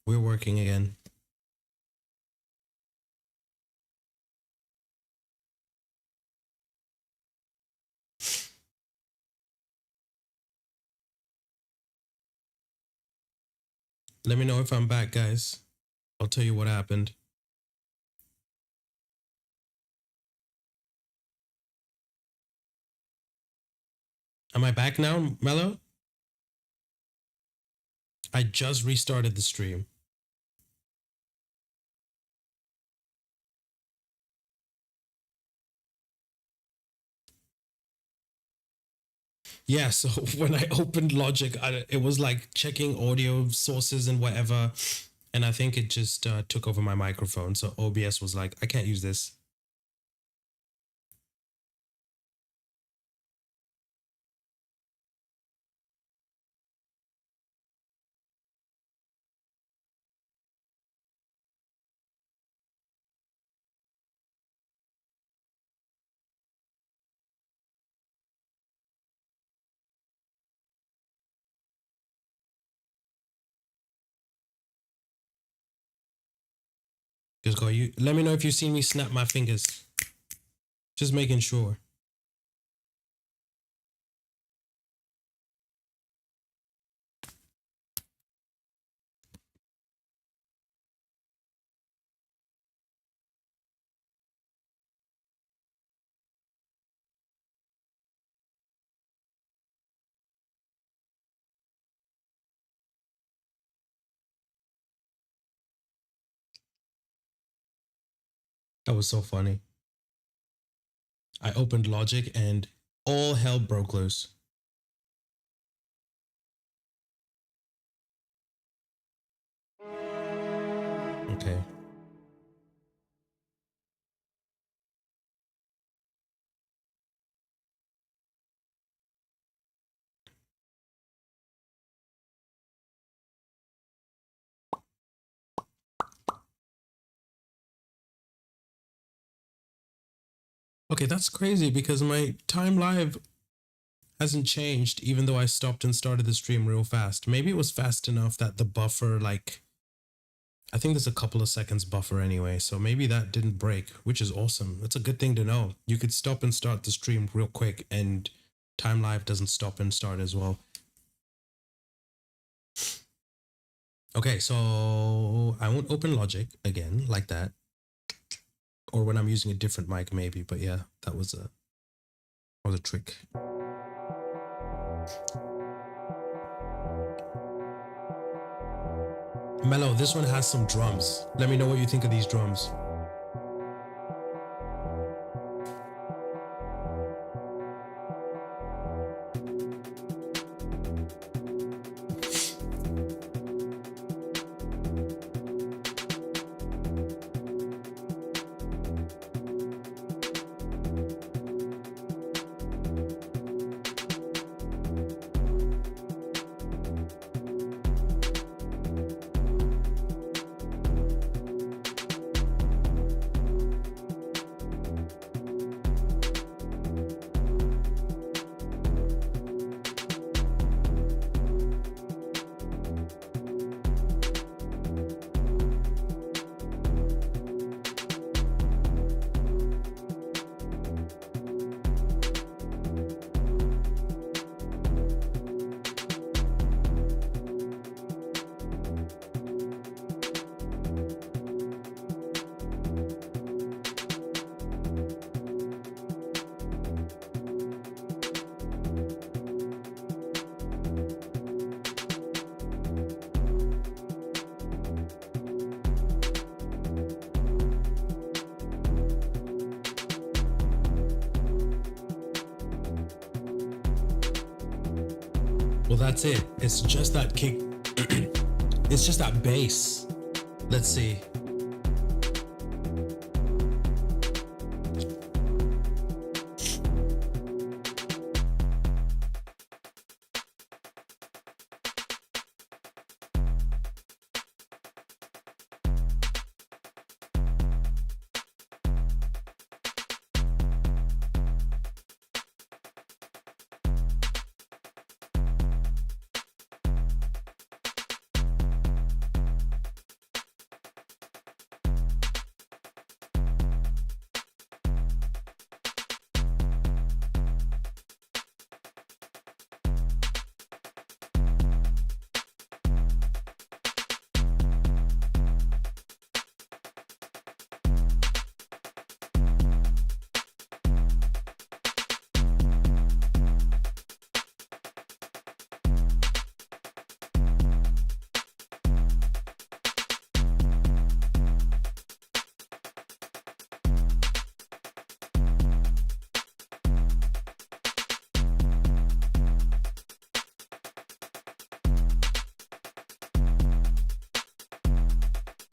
We're working again. Let me know if I'm back, guys. I'll tell you what happened. Am I back now, Mello? I just restarted the stream. Yeah, so when I opened Logic, it was like checking audio sources and whatever. And I think it just took over my microphone. So OBS was like, I can't use this. Just go, you let me know if you see me snap my fingers. Just making sure. That was so funny. I opened Logic and all hell broke loose. Okay. Okay, that's crazy because my time live hasn't changed even though I stopped and started the stream real fast. Maybe it was fast enough that the buffer, like, I think there's a couple of seconds buffer anyway, so maybe that didn't break, which is awesome. That's a good thing to know. You could stop and start the stream real quick and time live doesn't stop and start as well. Okay, so I won't open Logic again like that. Or when I'm using a different mic maybe, but yeah, that was a trick. Mello, this one has some drums. Let me know what you think of these drums. Well, that's it. It's just that kick. It's just that bass. Let's see.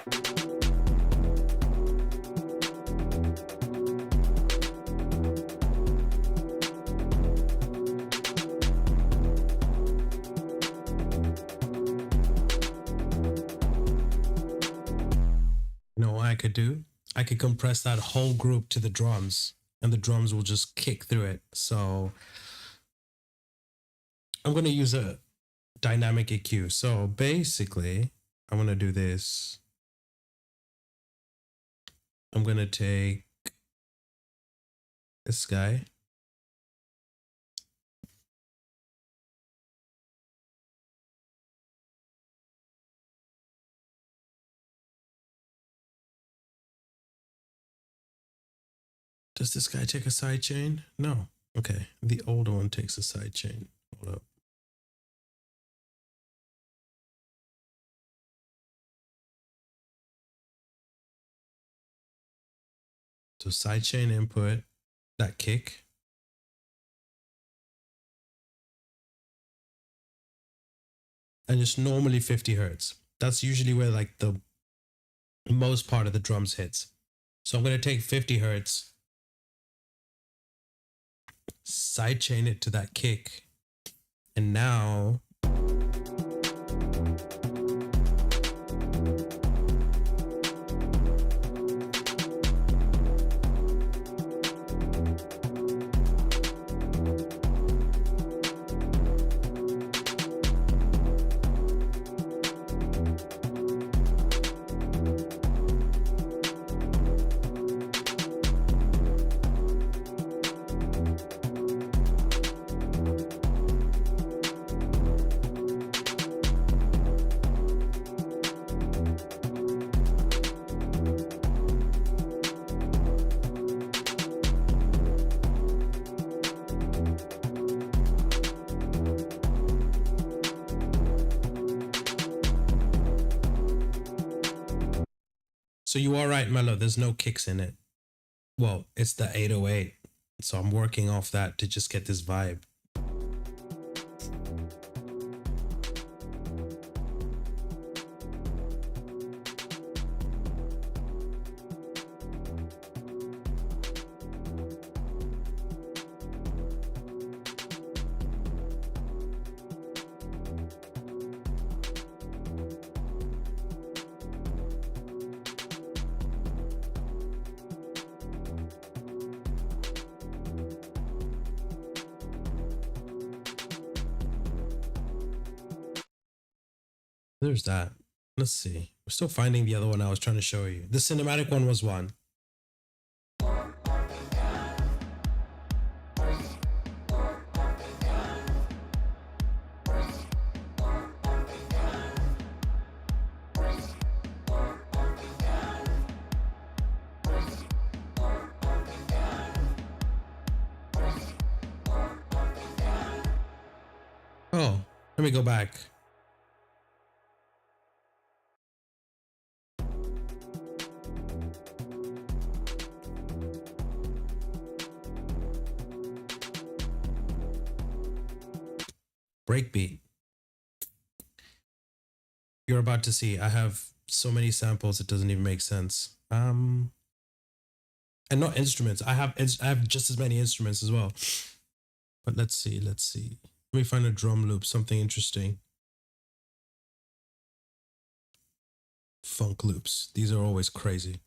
You know what I could do? I could compress that whole group to the drums, and the drums will just kick through it. So I'm going to use a dynamic EQ. So basically, I'm going to do this. I'm going to take this guy. Does this guy take a side chain? No. Okay. The older one takes a side chain. Hold up. So sidechain input, that kick. And it's normally 50 hertz. That's usually where like the most part of the drums hits. So I'm going to take 50 hertz, sidechain it to that kick. And now so you are right, Mello. There's no kicks in it. Well, it's the 808. So I'm working off that to just get this vibe. There's that. Let's see. We're still finding the other one I was trying to show you. The cinematic one was one. Oh, let me go back. Breakbeat. You're about to see. I have so many samples it doesn't even make sense. And not instruments. I have just as many instruments as well. But let's see. Let me find a drum loop, something interesting. Funk loops. These are always crazy.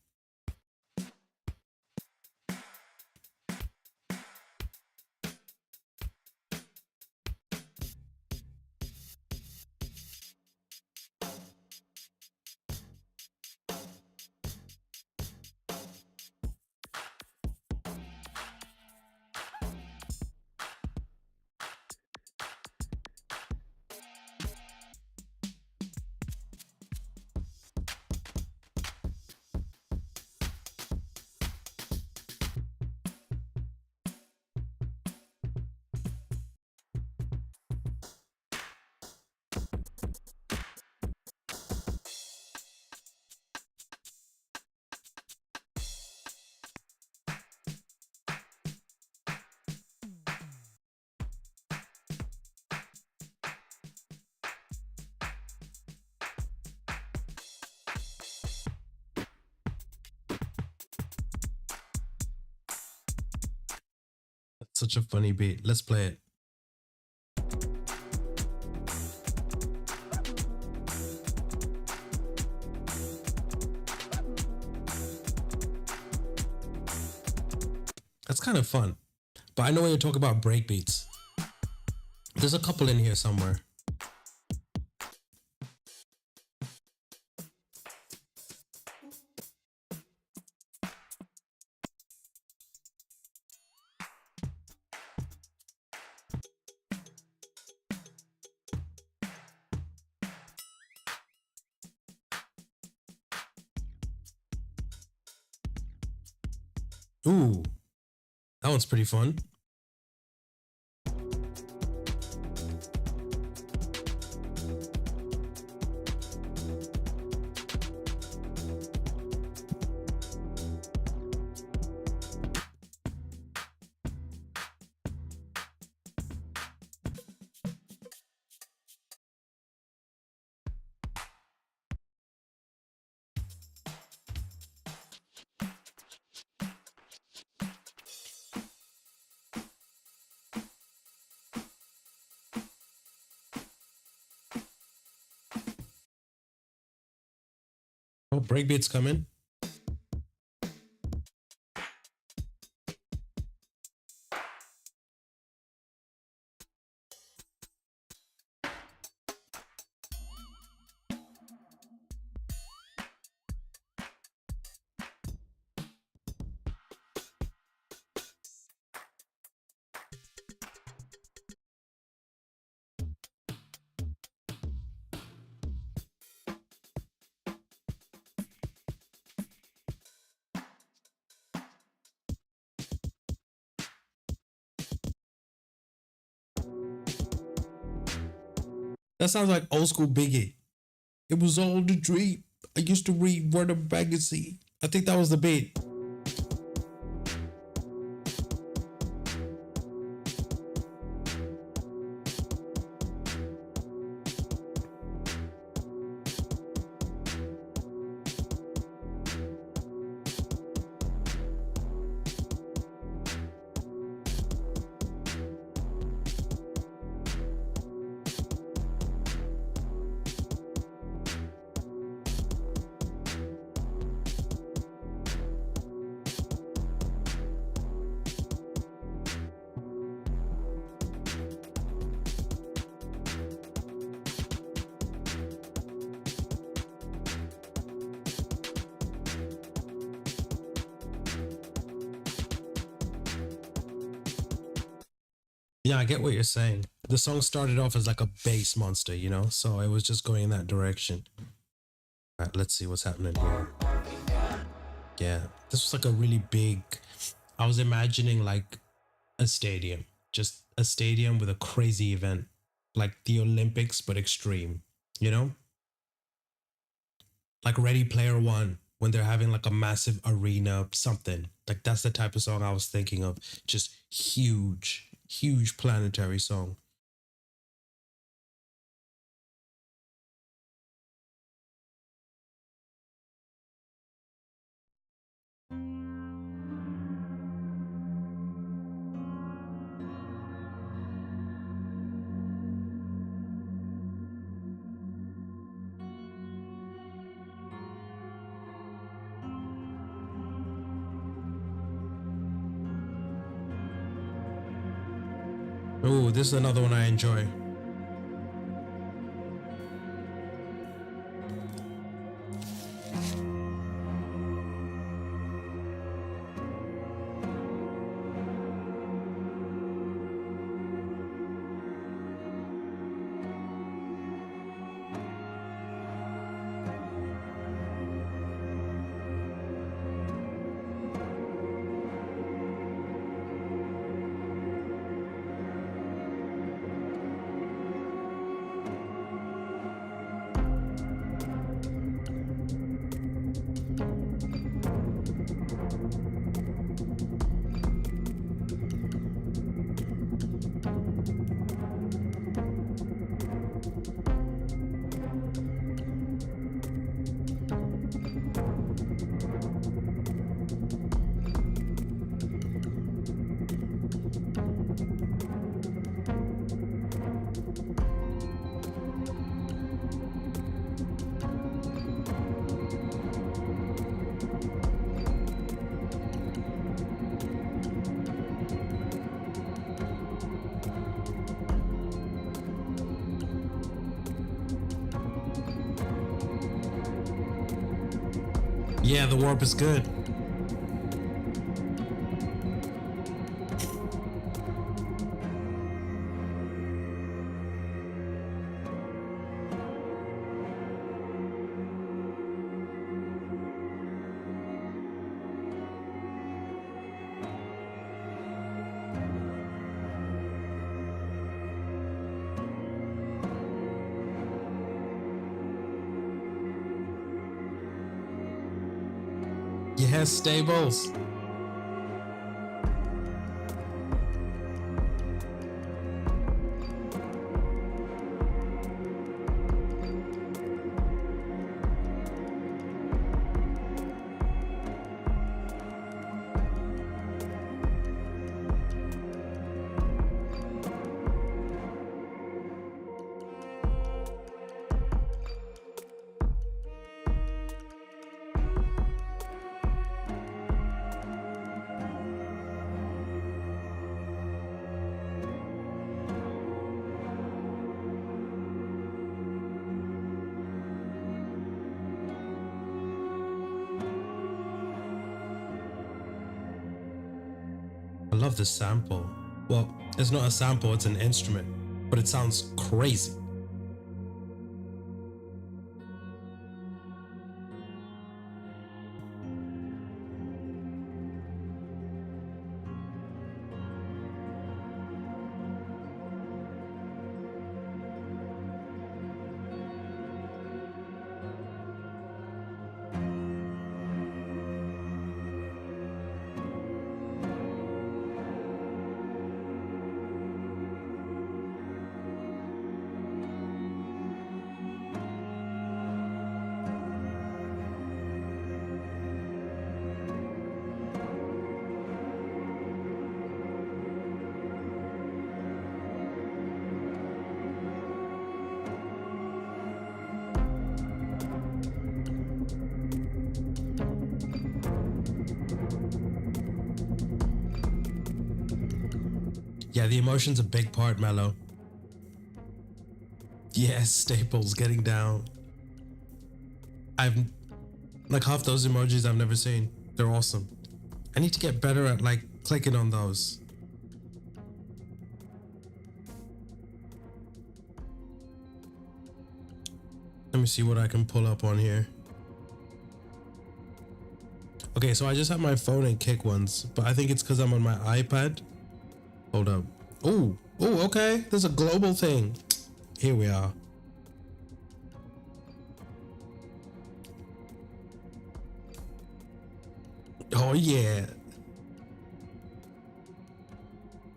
That's such a funny beat. Let's play it. That's kind of fun. But I know when you talk about breakbeats, there's a couple in here somewhere. Ooh, that one's pretty fun. Oh, breakbeats coming. That sounds like old school Biggie. It was all the dream. I used to read Word of Magazine. I think that was the beat. Yeah, I get what you're saying. The song started off as like a bass monster, you know? So it was just going in that direction. All right, let's see what's happening here. Yeah, this was like a really big. I was imagining like a stadium, just a stadium with a crazy event, like the Olympics, but extreme, you know? Like Ready Player One, when they're having like a massive arena, something. Like that's the type of song I was thinking of. Just huge, huge planetary song. Oh, this is another one I enjoy. Yeah, the warp is good. Yes, stables. I love this sample. Well, it's not a sample, it's an instrument, but it sounds crazy. Yeah, the emotion's a big part, Mellow. Yes, staples, getting down. I've like half those emojis I've never seen. They're awesome. I need to get better at like clicking on those. Let me see what I can pull up on here. Okay, so I just have my phone and kick ones, but I think it's because I'm on my iPad. Hold up. Oh, okay. There's a global thing. Here we are. Oh yeah.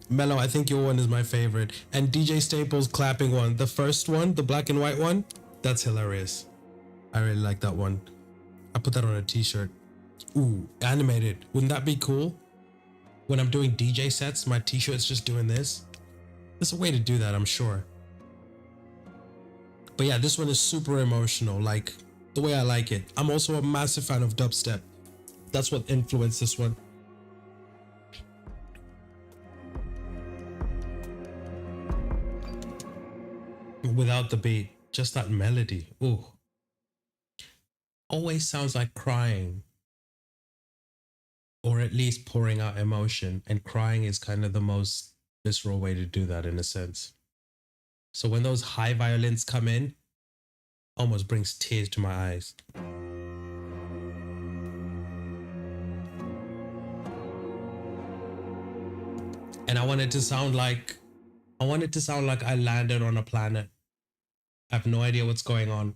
Mellow, I think your one is my favorite. And DJ Staples clapping one. The first one, the black and white one, that's hilarious. I really like that one. I put that on a t-shirt. Ooh, animated. Wouldn't that be cool? When I'm doing DJ sets, my t-shirt's just doing this. There's a way to do that, I'm sure. But yeah, this one is super emotional, like the way I like it. I'm also a massive fan of dubstep. That's what influenced this one. Without the beat, just that melody. Ooh. Always sounds like crying. Or at least pouring out emotion. And crying is kind of the most visceral way to do that in a sense. So when those high violins come in, almost brings tears to my eyes. And I want it to sound like I landed on a planet. I have no idea what's going on.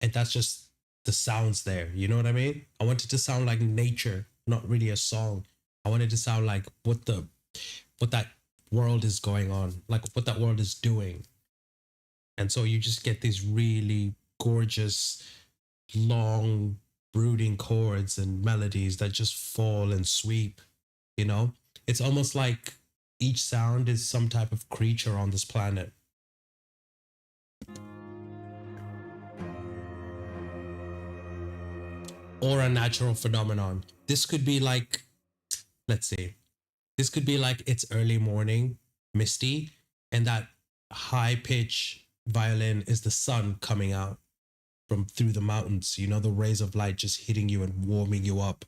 And that's just the sounds there. You know what I mean? I want it to sound like nature, not really a song. I want it to sound like what that world is going on, like what that world is doing. And so you just get these really gorgeous, long, brooding chords and melodies that just fall and sweep, you know? It's almost like each sound is some type of creature on this planet. Or a natural phenomenon. This could be like, let's see, this could be like it's early morning, misty, and that high pitch violin is the sun coming out. from through the mountains. You know, the rays of light just hitting you and warming you up.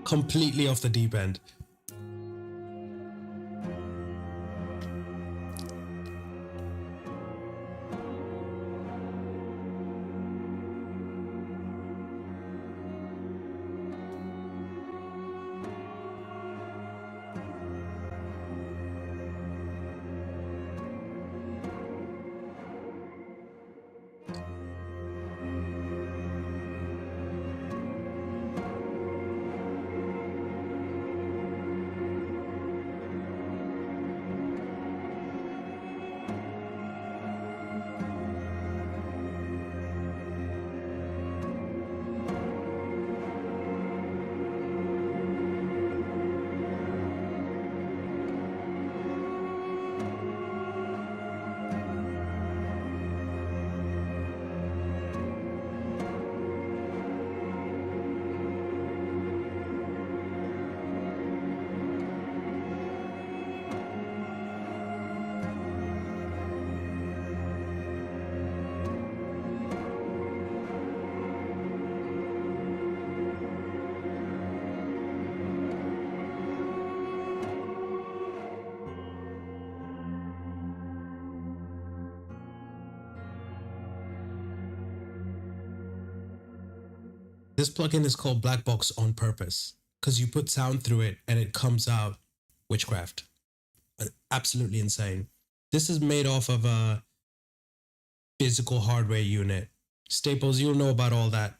Completely off the deep end. This plugin is called Black Box on purpose because you put sound through it and it comes out witchcraft. Absolutely insane. This is made off of a physical hardware unit. Staples, you'll know about all that.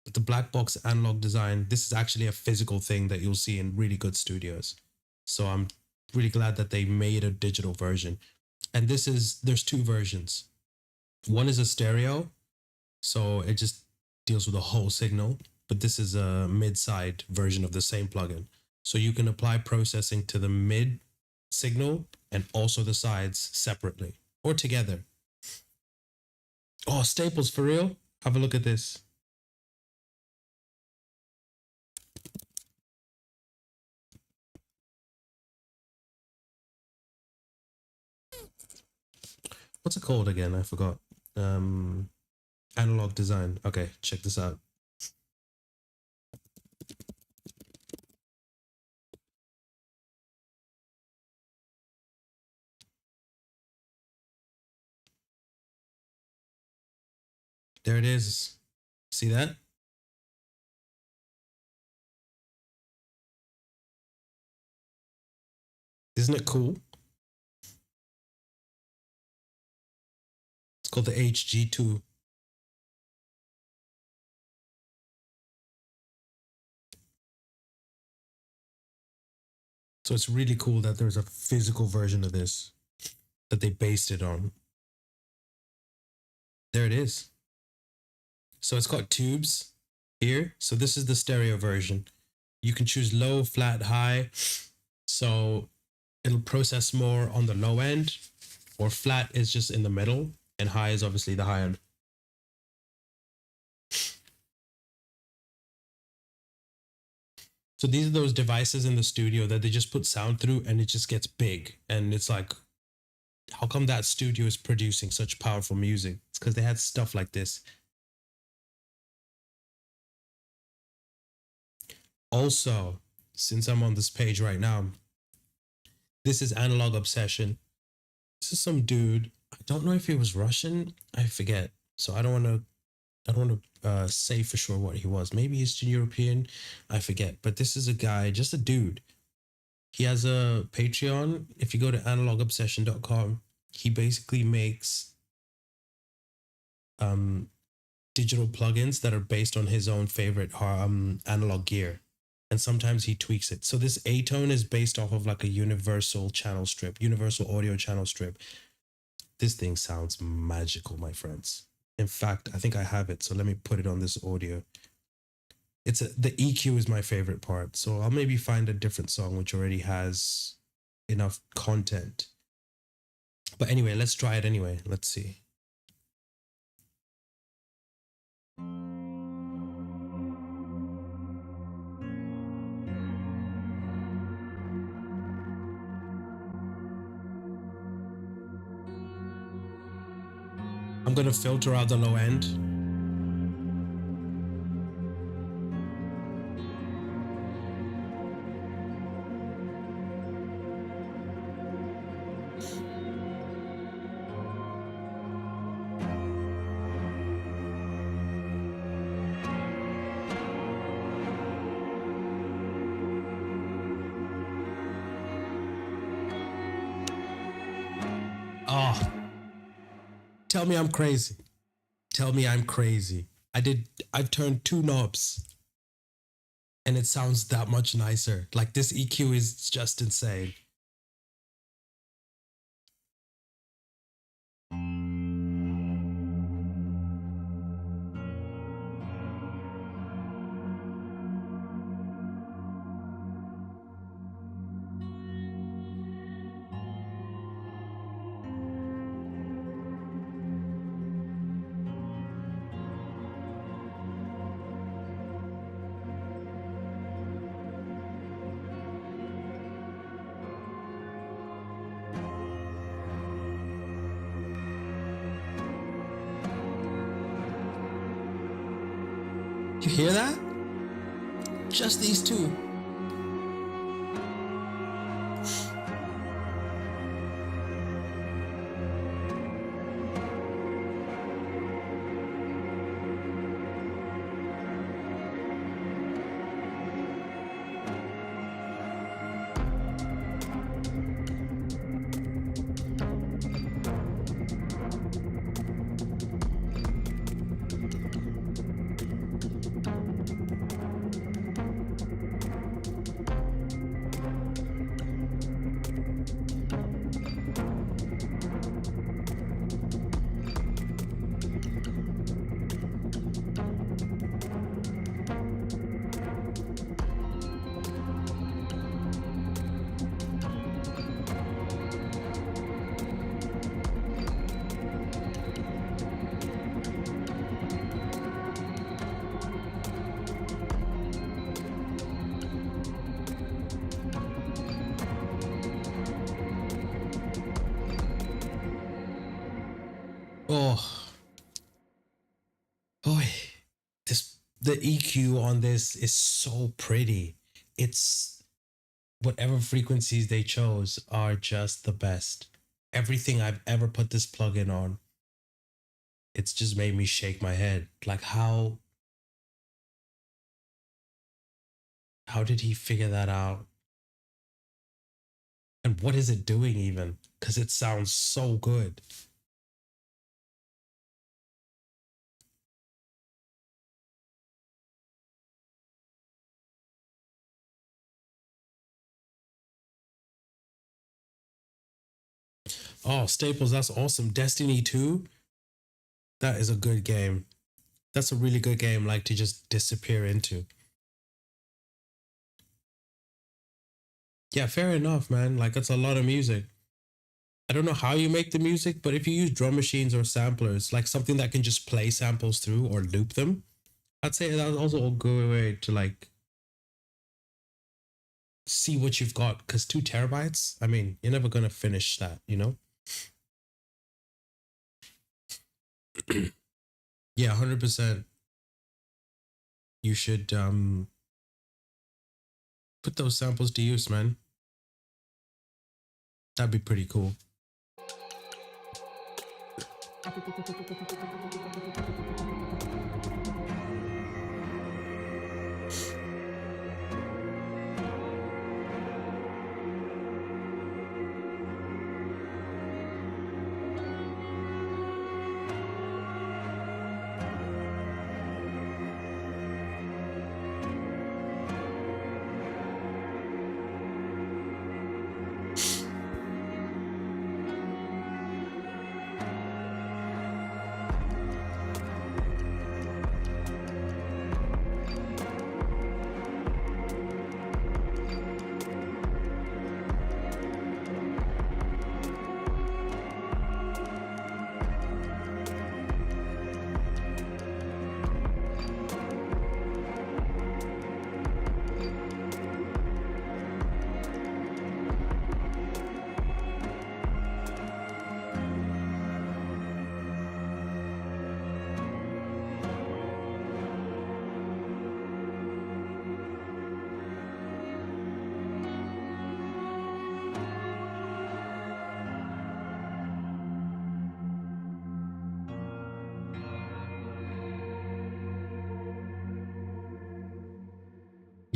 But the Black Box analog design, this is actually a physical thing that you'll see in really good studios. So I'm really glad that they made a digital version. And there's two versions. One is a stereo, so it just deals with the whole signal, but this is a mid-side version of the same plugin. So you can apply processing to the mid signal and also the sides separately or together. Oh, Staples, for real? Have a look at this. What's it called again? I forgot. Analog design. Okay, check this out. There it is. See that? Isn't it cool? It's called the HG2. So it's really cool that there's a physical version of this that they based it on. There it is. So it's got tubes here. So this is the stereo version. You can choose low, flat, high. So it'll process more on the low end, or flat is just in the middle, and high is obviously the high end. So these are those devices in the studio that they just put sound through and it just gets big. And it's like, how come that studio is producing such powerful music? It's because they had stuff like this. Also, since I'm on this page right now, this is Analog Obsession. This is some dude. I don't know if he was Russian. I forget. So I don't want to say for sure what he was. Maybe Eastern European. I forget. But this is a guy, just a dude. He has a Patreon. If you go to analogobsession.com, he basically makes digital plugins that are based on his own favorite analog gear. And sometimes he tweaks it. So this A-tone is based off of like a universal channel strip, universal audio channel strip. This thing sounds magical, my friends. In fact, I think I have it. So let me put it on this audio. The EQ is my favorite part. So I'll maybe find a different song which already has enough content. But anyway, let's try it anyway. Let's see. I'm gonna filter out the low end. Oh, tell me I'm crazy. Tell me I'm crazy. I've turned two knobs and it sounds that much nicer. Like this EQ is just insane. You hear that? Just these two. Oh, boy, the EQ on this is so pretty. It's whatever frequencies they chose are just the best. Everything I've ever put this plugin on, it's just made me shake my head. Like how did he figure that out? And what is it doing even? Because it sounds so good. Oh, Staples, that's awesome. Destiny 2, that is a good game. That's a really good game, like to just disappear into. Yeah, fair enough, man. Like, that's a lot of music. I don't know how you make the music, but if you use drum machines or samplers, like something that can just play samples through or loop them, I'd say that's also a good way to like see what you've got. Because 2 terabytes, I mean, you're never gonna finish that, you know? Yeah, 100%. You should put those samples to use, man. That'd be pretty cool.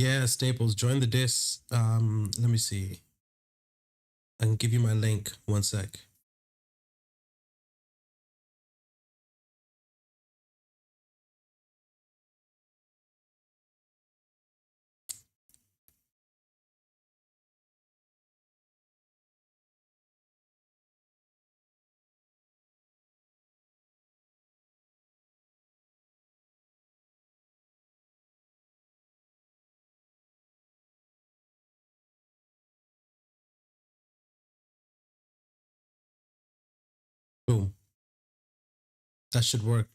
Yeah, Staples, join the dis. Let me see. I can give you my link. One sec. Boom. That should work.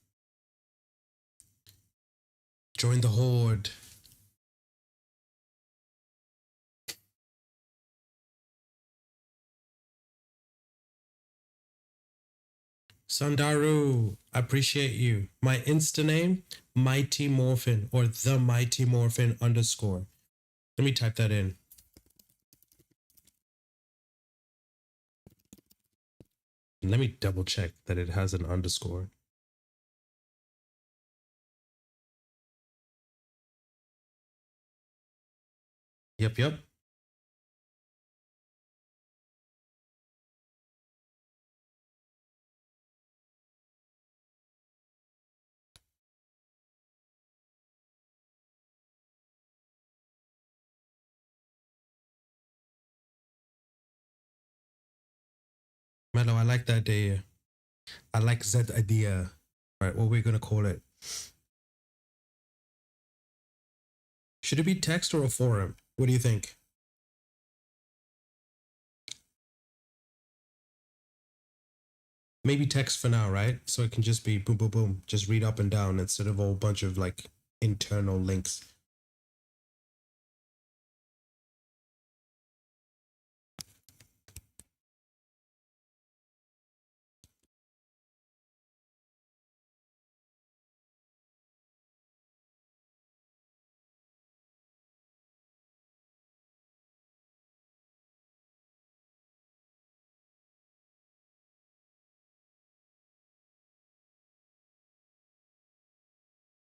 Join the horde. Sandaru, I appreciate you. My Insta name, Mighty Morfin or the Mighty Morfin underscore. Let me type that in. Let me double check that it has an underscore. Yep, yep. Mello, I like that idea. I like that idea. All right, what are we gonna call it? Should it be text or a forum? What do you think? Maybe text for now, right? So it can just be boom, boom, boom. Just read up and down instead of a whole bunch of like internal links.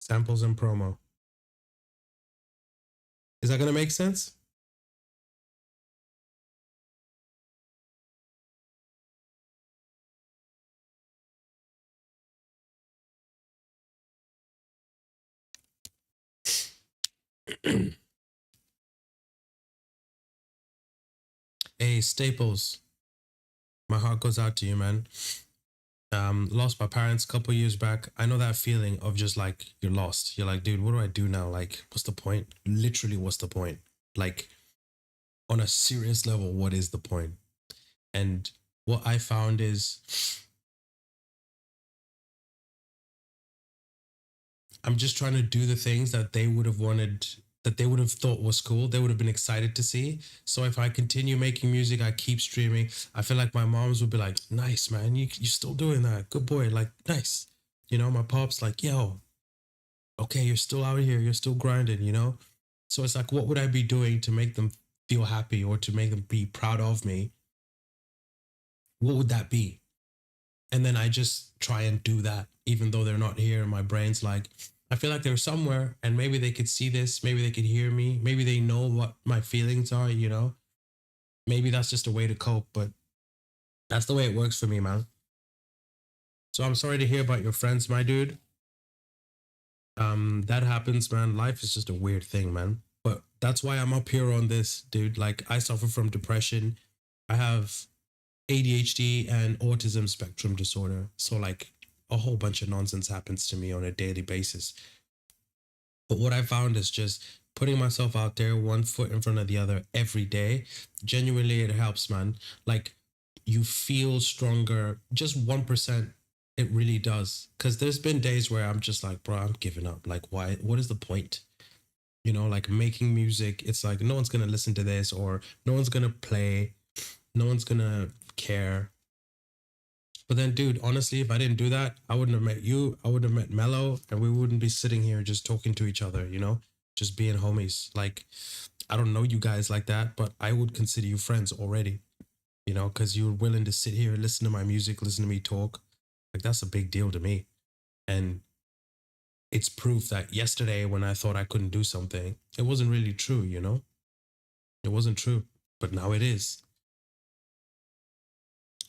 Samples and promo. Is that gonna make sense? Hey, Staples, my heart goes out to you, man. Lost my parents a couple years back. I know that feeling of just like you're lost. You're like, dude, what do I do now? Like, what's the point? Literally, what's the point? Like, on a serious level, what is the point? And what I found is I'm just trying to do the things that they would have wanted, that they would have thought was cool. They would have been excited to see. So if I continue making music, I keep streaming. I feel like my moms would be like, "Nice, man, you still doing that? Good boy, like nice." My pops like, "Yo, okay, you're still out here, you're still grinding." So it's like, what would I be doing to make them feel happy or to make them be proud of me? What would that be? And then I just try and do that, even though they're not here. My brain's like, I feel like they're somewhere, and maybe they could see this, maybe they could hear me, maybe they know what my feelings are. Maybe that's just a way to cope, but that's the way it works for me, man. So I'm sorry to hear about your friends, my dude. That happens, man. Life is just a weird thing, man. But that's why I'm up here on this, dude. Like, I suffer from depression. I have ADHD and autism spectrum disorder. So, like, a whole bunch of nonsense happens to me on a daily basis. But what I found is just putting myself out there, one foot in front of the other every day. Genuinely, it helps, man. Like, you feel stronger. Just 1%. It really does. Because there's been days where I'm just like, bro, I'm giving up. Like, why? What is the point? Like making music, it's like no one's gonna listen to this, or no one's gonna play, no one's gonna care. But then, dude, honestly, if I didn't do that, I wouldn't have met you. I would have met Mello, and we wouldn't be sitting here just talking to each other, just being homies. Like, I don't know you guys like that, but I would consider you friends already, because you're willing to sit here, listen to my music, listen to me talk. Like, that's a big deal to me. And it's proof that yesterday when I thought I couldn't do something, it wasn't really true, you know? It wasn't true, but now it is.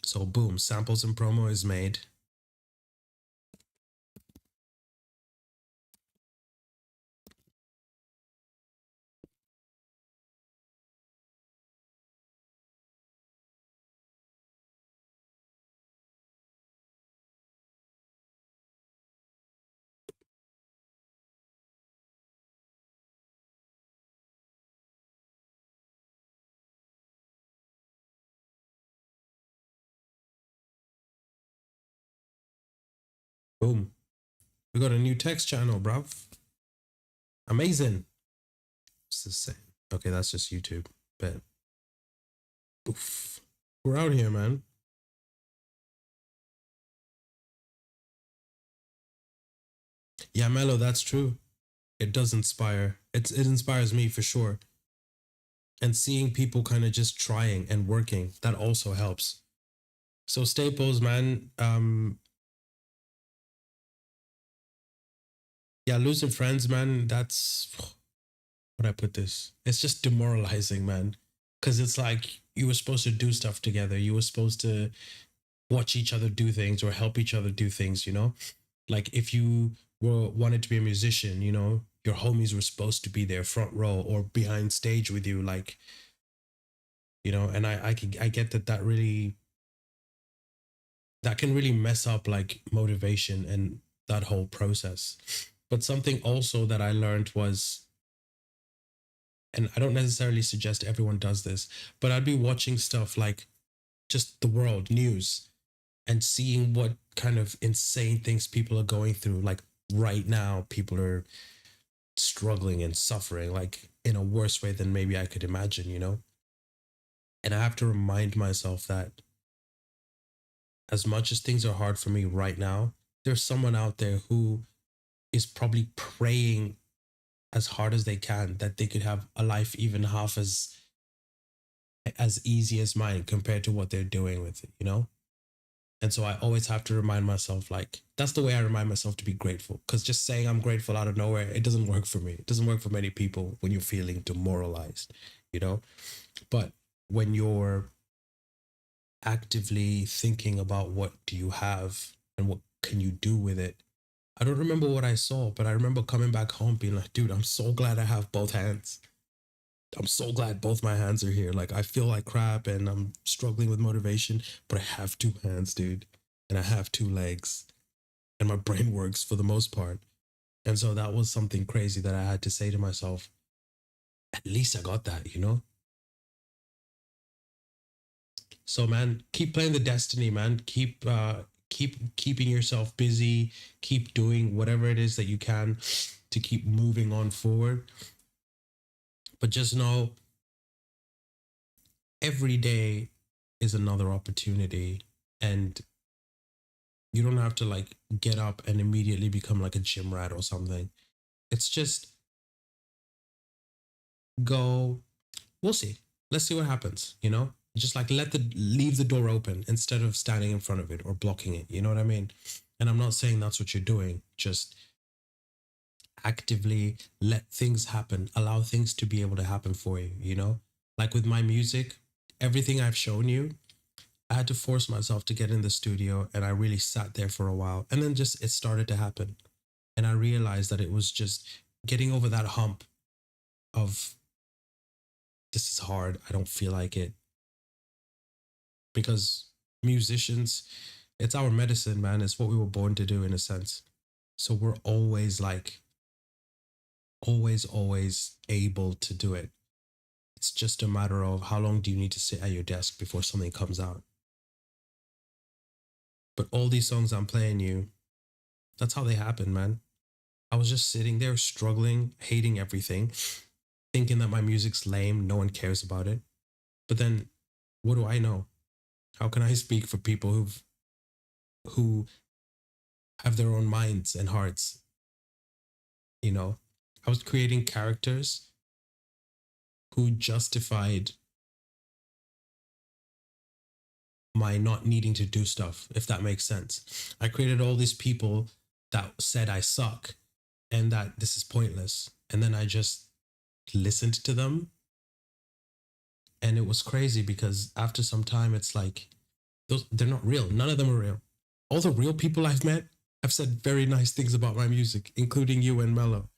So boom, samples and promo is made. Boom. We got a new text channel, bruv. Amazing. It's the same. Okay, that's just YouTube. But oof. We're out here, man. Yeah, Mello, that's true. It does inspire. It inspires me for sure. And seeing people kind of just trying and working, that also helps. So Staples, man, yeah, losing friends, man, that's what I put this. It's just demoralizing, man. Cause it's like you were supposed to do stuff together. You were supposed to watch each other do things or help each other do things, you know? Like if you were wanted to be a musician, you know, your homies were supposed to be there front row or behind stage with you, like, you know, and I get that that can really mess up like motivation and that whole process. But something also that I learned was, and I don't necessarily suggest everyone does this, but I'd be watching stuff like just the world news and seeing what kind of insane things people are going through. Like right now, people are struggling and suffering like in a worse way than maybe I could imagine, you know? And I have to remind myself that as much as things are hard for me right now, there's someone out there who is probably praying as hard as they can that they could have a life even half as easy as mine compared to what they're doing with it, you know? And so I always have to remind myself, like, that's the way I remind myself to be grateful. Because just saying I'm grateful out of nowhere, it doesn't work for me. It doesn't work for many people when you're feeling demoralized, you know? But when you're actively thinking about what do you have and what can you do with it, I don't remember what I saw, but I remember coming back home being like, dude, I'm so glad I have both hands. I'm so glad both my hands are here. Like I feel like crap and I'm struggling with motivation, but I have two hands, dude. And I have two legs. And my brain works for the most part. And so that was something crazy that I had to say to myself, at least I got that, you know? So man, keep playing the destiny, man. Keep keeping yourself busy, keep doing whatever it is that you can to keep moving on forward. But just know every day is another opportunity, and you don't have to like get up and immediately become like a gym rat or something. It's just go, we'll see. Let's see what happens, you know? Just like leave the door open instead of standing in front of it or blocking it. You know what I mean? And I'm not saying that's what you're doing. Just actively let things happen. Allow things to be able to happen for you, you know? Like with my music, everything I've shown you, I had to force myself to get in the studio and I really sat there for a while. And then just it started to happen. And I realized that it was just getting over that hump of this is hard. I don't feel like it. Because musicians, it's our medicine, man. It's what we were born to do in a sense. So we're always like, always able to do it. It's just a matter of how long do you need to sit at your desk before something comes out. But all these songs I'm playing you, that's how they happen, man. I was just sitting there struggling, hating everything, thinking that my music's lame, no one cares about it. But then what do I know? How can I speak for people who have their own minds and hearts, you know? I was creating characters who justified my not needing to do stuff, if that makes sense. I created all these people that said I suck, and that this is pointless. And then I just listened to them, and it was crazy because after some time, it's like those they're not real. None of them are real. All the real people I've met have said very nice things about my music, including you and Mello.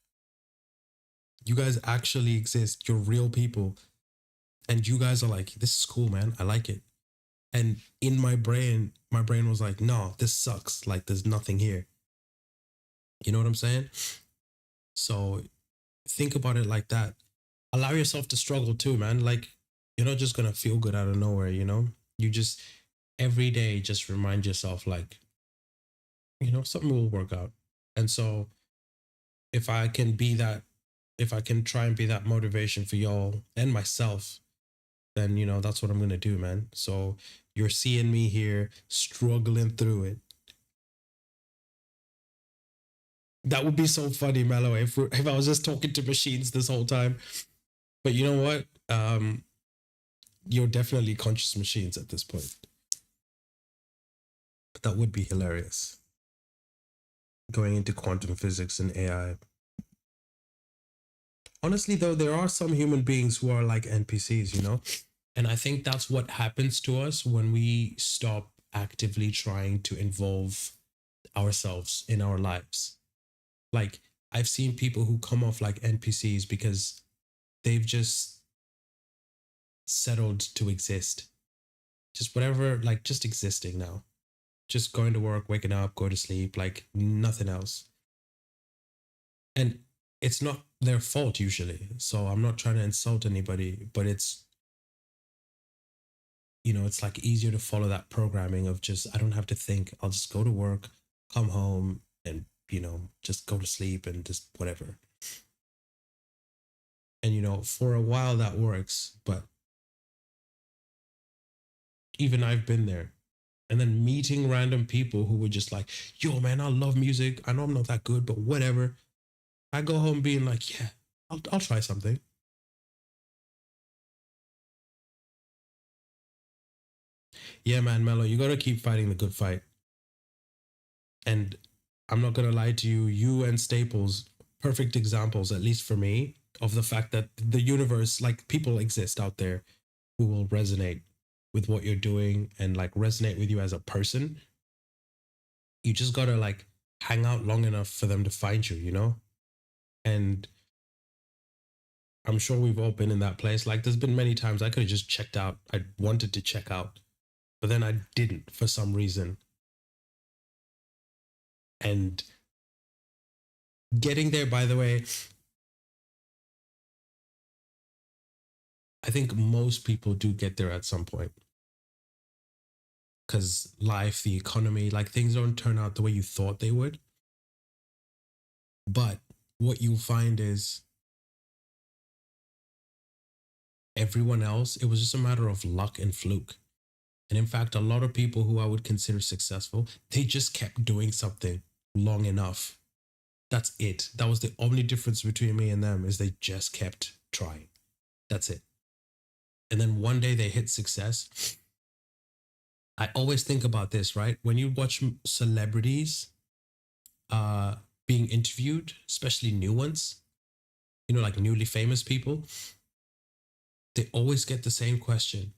You guys actually exist. You're real people, and you guys are like, this is cool, man. I like it. And in my brain was like, no, this sucks. Like, there's nothing here. You know what I'm saying? So think about it like that. Allow yourself to struggle too, man. Like, you're not just gonna feel good out of nowhere, you know? You just every day just remind yourself, like, something will work out. And so if I can be that, if I can try and be that motivation for y'all and myself, then that's what I'm gonna do, man. So you're seeing me here struggling through it. That would be so funny, Mello, if I was just talking to machines this whole time. But you know what? You're definitely conscious machines at this point. But that would be hilarious. Going into quantum physics and AI. Honestly, though, there are some human beings who are like NPCs, And I think that's what happens to us when we stop actively trying to involve ourselves in our lives. Like, I've seen people who come off like NPCs because they've just settled to exist. Just whatever, like just existing now. Just going to work, waking up, go to sleep, like nothing else. And it's not their fault usually. So I'm not trying to insult anybody, but it's like easier to follow that programming of just, I don't have to think. I'll just go to work, come home, and, just go to sleep and just whatever. And, for a while that works, but even I've been there. And then meeting random people who were just like, yo, man, I love music. I know I'm not that good, but whatever. I go home being like, yeah, I'll try something. Yeah, man, Mello, you got to keep fighting the good fight. And I'm not going to lie to you, you and Staples, perfect examples, at least for me, of the fact that the universe, like people exist out there who will resonate with what you're doing and like resonate with you as a person. You just got to like hang out long enough for them to find you. And I'm sure we've all been in that place. Like, there's been many times I could have just checked out. I wanted to check out, but then I didn't for some reason. And getting there, by the way, I think most people do get there at some point because life, the economy, like things don't turn out the way you thought they would. But what you find is everyone else, it was just a matter of luck and fluke. And in fact, a lot of people who I would consider successful, they just kept doing something long enough. That's it. That was the only difference between me and them is they just kept trying. That's it. And then one day they hit success. I always think about this, right? When you watch celebrities being interviewed, especially new ones, like newly famous people, they always get the same question.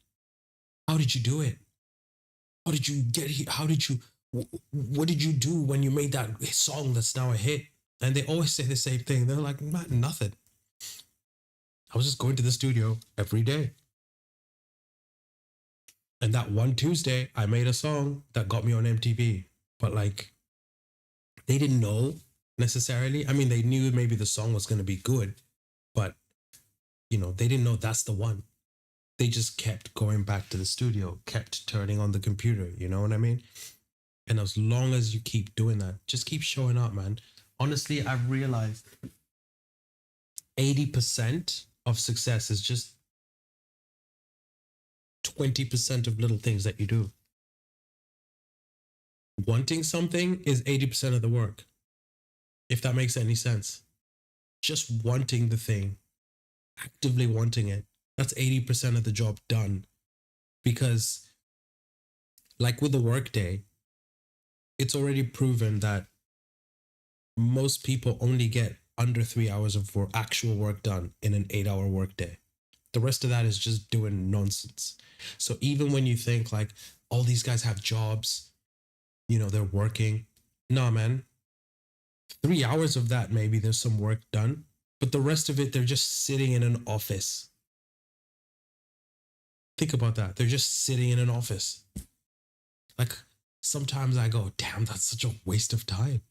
How did you do it? How did you get here? What did you do when you made that song that's now a hit? And they always say the same thing. They're like, nothing. I was just going to the studio every day. And that one Tuesday, I made a song that got me on MTV. But like, they didn't know necessarily. I mean, they knew maybe the song was going to be good, but they didn't know that's the one. They just kept going back to the studio, kept turning on the computer. You know what I mean? And as long as you keep doing that, just keep showing up, man. Honestly, I've realized 80% of success is just 20% of little things that you do. Wanting something is 80% of the work, if that makes any sense. Just wanting the thing, actively wanting it, that's 80% of the job done. Because, like with the workday, it's already proven that Most people only get under 3 hours of work, actual work done in an 8 hour workday. The rest of that is just doing nonsense. So even when you think like all these guys have jobs, they're working. No, man. 3 hours of that, maybe there's some work done, but the rest of it, they're just sitting in an office. Think about that. They're just sitting in an office. Like sometimes I go, damn, that's such a waste of time.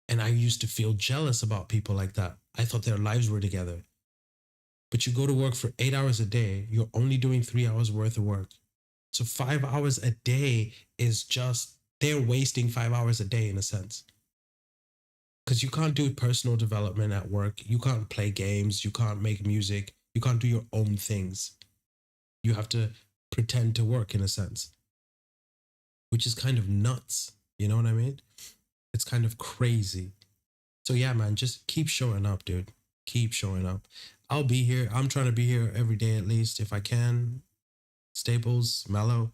And I used to feel jealous about people like that. I thought their lives were together. But you go to work for 8 hours a day, you're only doing 3 hours worth of work. So 5 hours a day is just, they're wasting 5 hours a day in a sense. Because you can't do personal development at work. You can't play games. You can't make music. You can't do your own things. You have to pretend to work in a sense, which is kind of nuts. You know what I mean? It's kind of crazy. So yeah, man, just keep showing up, dude. Keep showing up. I'll be here. I'm trying to be here every day at least if I can. Staples, Mellow,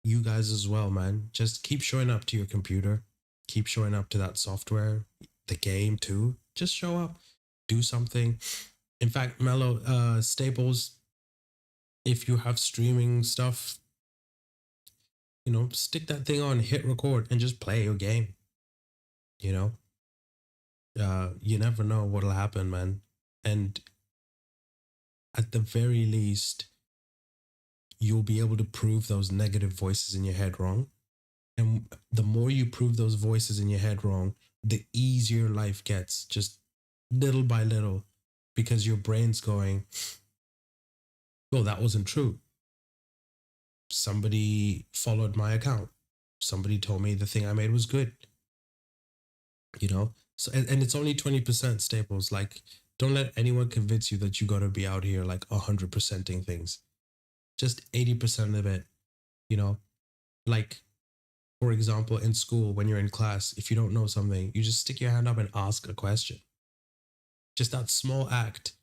you guys as well, man. Just keep showing up to your computer. Keep showing up to that software, the game too. Just show up. Do something. In fact, Mellow, Staples, if you have streaming stuff, stick that thing on, hit record, and just play your game. You know, you never know what'll happen, man. And at the very least, you'll be able to prove those negative voices in your head wrong. And the more you prove those voices in your head wrong, the easier life gets, just little by little, because your brain's going, well, that wasn't true. Somebody followed my account. Somebody told me the thing I made was good. So and it's only 20% Staples. Like, don't let anyone convince you that you got to be out here like 100%ing things. Just 80% of it, you know, like, for example, in school, when you're in class, if you don't know something, you just stick your hand up and ask a question. Just that small act.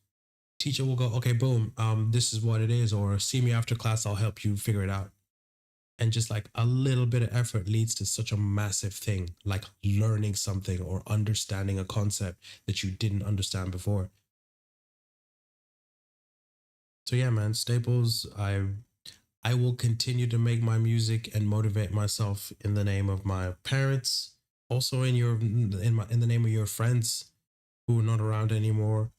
Teacher will go, okay, boom, this is what it is, or see me after class, I'll help you figure it out. And just like a little bit of effort leads to such a massive thing, like learning something or understanding a concept that you didn't understand before. So yeah, man, Staples, I will continue to make my music and motivate myself in the name of my parents, also in the name of your friends who are not around anymore.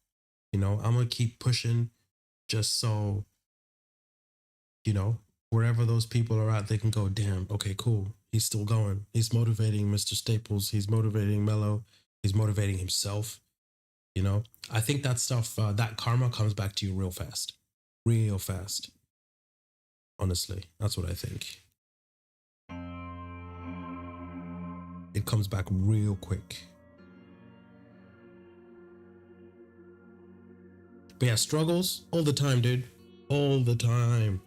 I'm gonna keep pushing just so, you know, wherever those people are at, they can go, damn, okay, cool. He's still going. He's motivating Mr. Staples. He's motivating Mello. He's motivating himself. I think that stuff, that karma comes back to you real fast. Real fast. Honestly, that's what I think. It comes back real quick. But yeah, struggles all the time, dude. All the time.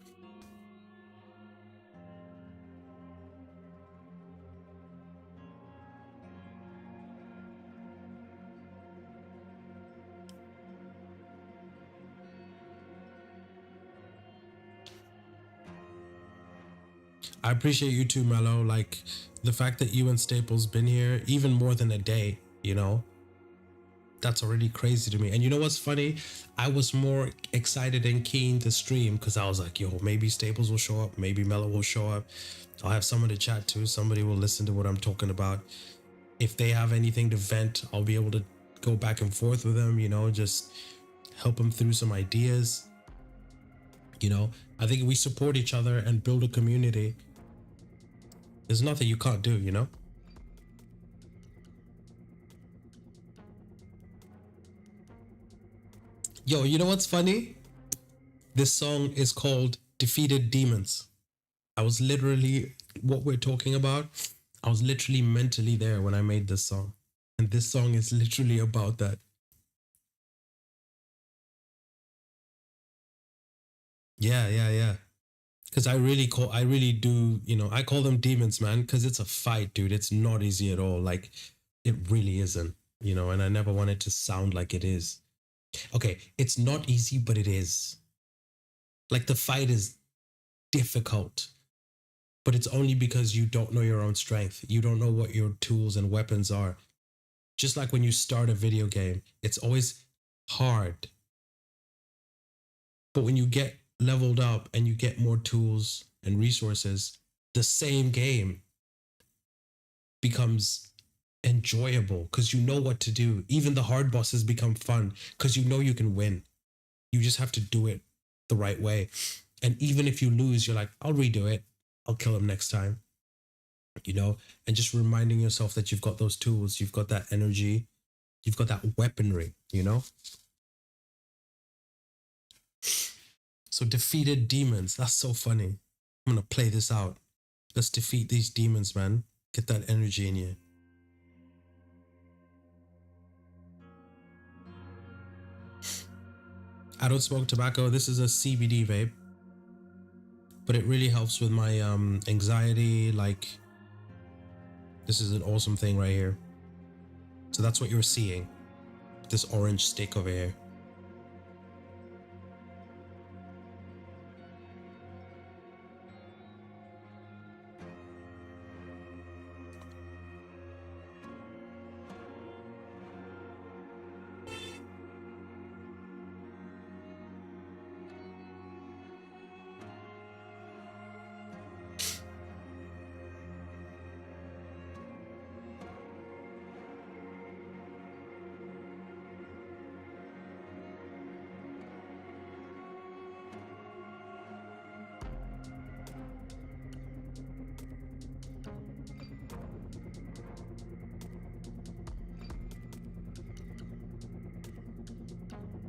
I appreciate you too, Mello. Like the fact that you and Staples been here even more than a day, that's already crazy to me. And you know what's funny? I was more excited and keen to stream because I was like, yo, maybe Staples will show up, maybe Mello will show up. I'll have someone to chat to, somebody will listen to what I'm talking about. If they have anything to vent, I'll be able to go back and forth with them, just help them through some ideas. I think we support each other and build a community. There's nothing you can't do. Yo, you know what's funny? This song is called Defeated Demons. I was literally, what we're talking about, I was literally mentally there when I made this song. And this song is literally about that. Yeah, yeah, yeah. Because I really do, I call them demons, man, because it's a fight, dude. It's not easy at all. Like, it really isn't, and I never want it to sound like it is. Okay, it's not easy, but it is. Like, the fight is difficult, but it's only because you don't know your own strength. You don't know what your tools and weapons are. Just like when you start a video game, it's always hard. But when you get leveled up and you get more tools and resources, the same game becomes enjoyable because you know what to do. Even the hard bosses become fun because you know you can win. You just have to do it the right way. And even if you lose, you're like, I'll redo it. I'll kill him next time. And just reminding yourself that you've got those tools, you've got that energy, you've got that weaponry. So defeated demons. That's so funny. I'm gonna play this out. Let's defeat these demons, man. Get that energy in you. I don't smoke tobacco. This is a CBD vape, but it really helps with my anxiety. Like, this is an awesome thing right here. So that's what you're seeing. This orange stick over here.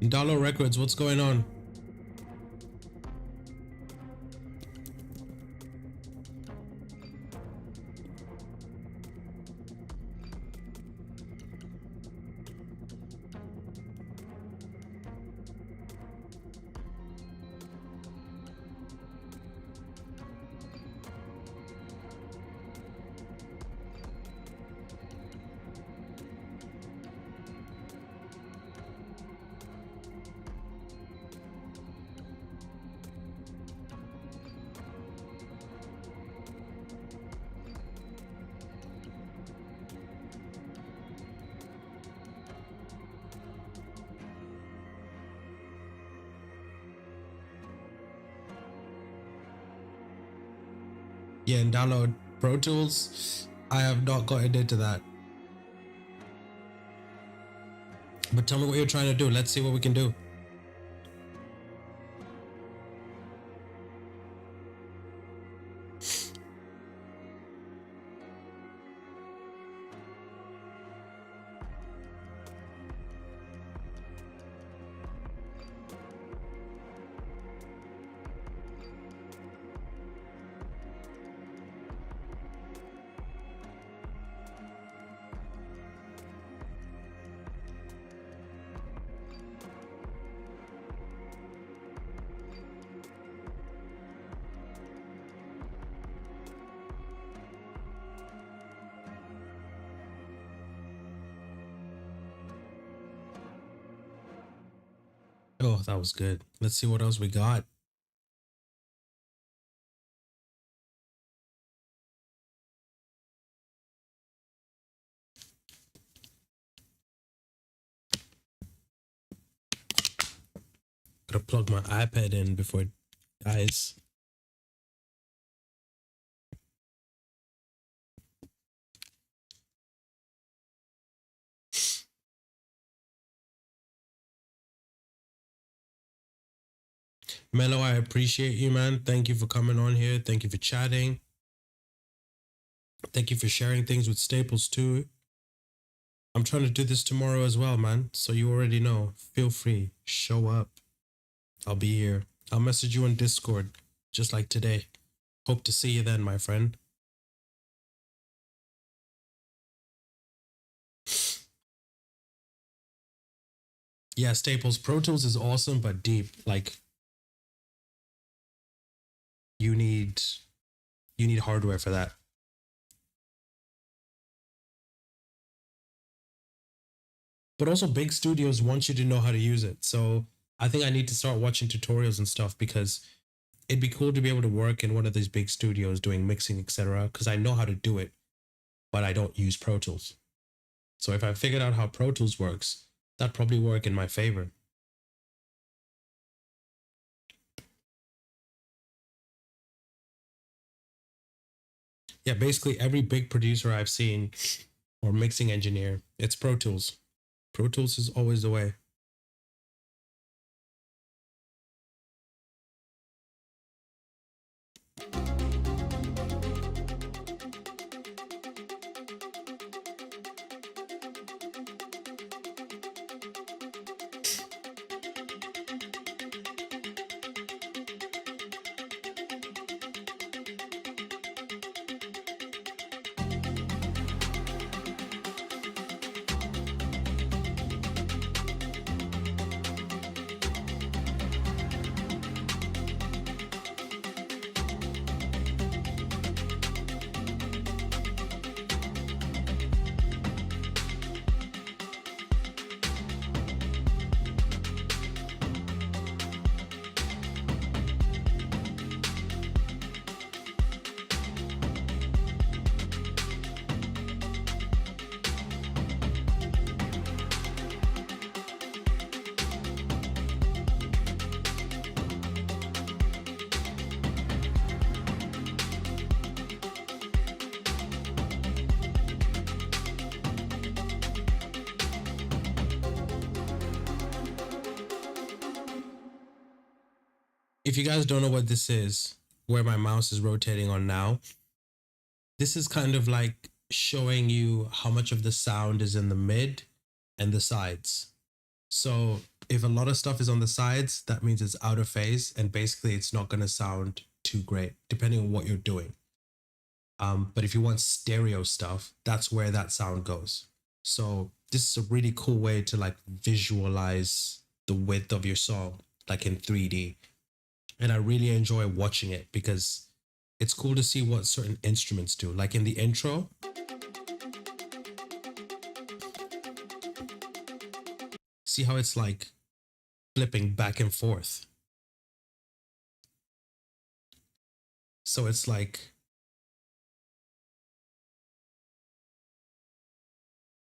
Dollar Records, what's going on? Yeah, and download Pro Tools. I have not gotten into that. But tell me what you're trying to do. Let's see what we can do. Oh, that was good. Let's see what else we got. Gotta plug my iPad in before it dies. Mello, I appreciate you, man. Thank you for coming on here. Thank you for chatting. Thank you for sharing things with Staples too. I'm trying to do this tomorrow as well, man. So you already know. Feel free. Show up. I'll be here. I'll message you on Discord, just like today. Hope to see you then, my friend. Yeah, Staples. Pro Tools is awesome, but deep. Like, you need hardware for that. But also big studios want you to know how to use it. So I think I need to start watching tutorials and stuff because it'd be cool to be able to work in one of these big studios doing mixing, etc. Because I know how to do it, but I don't use Pro Tools. So if I figured out how Pro Tools works, that'd probably work in my favor. Yeah, basically every big producer I've seen or mixing engineer, it's Pro Tools. Pro Tools is always the way. If you guys don't know what this is, where my mouse is rotating on now, this is kind of like showing you how much of the sound is in the mid and the sides. So if a lot of stuff is on the sides, that means it's out of phase and basically it's not going to sound too great, depending on what you're doing. But if you want stereo stuff, that's where that sound goes. So this is a really cool way to like visualize the width of your song, like in 3D. And I really enjoy watching it because it's cool to see what certain instruments do. Like in the intro, see how it's like flipping back and forth. So it's like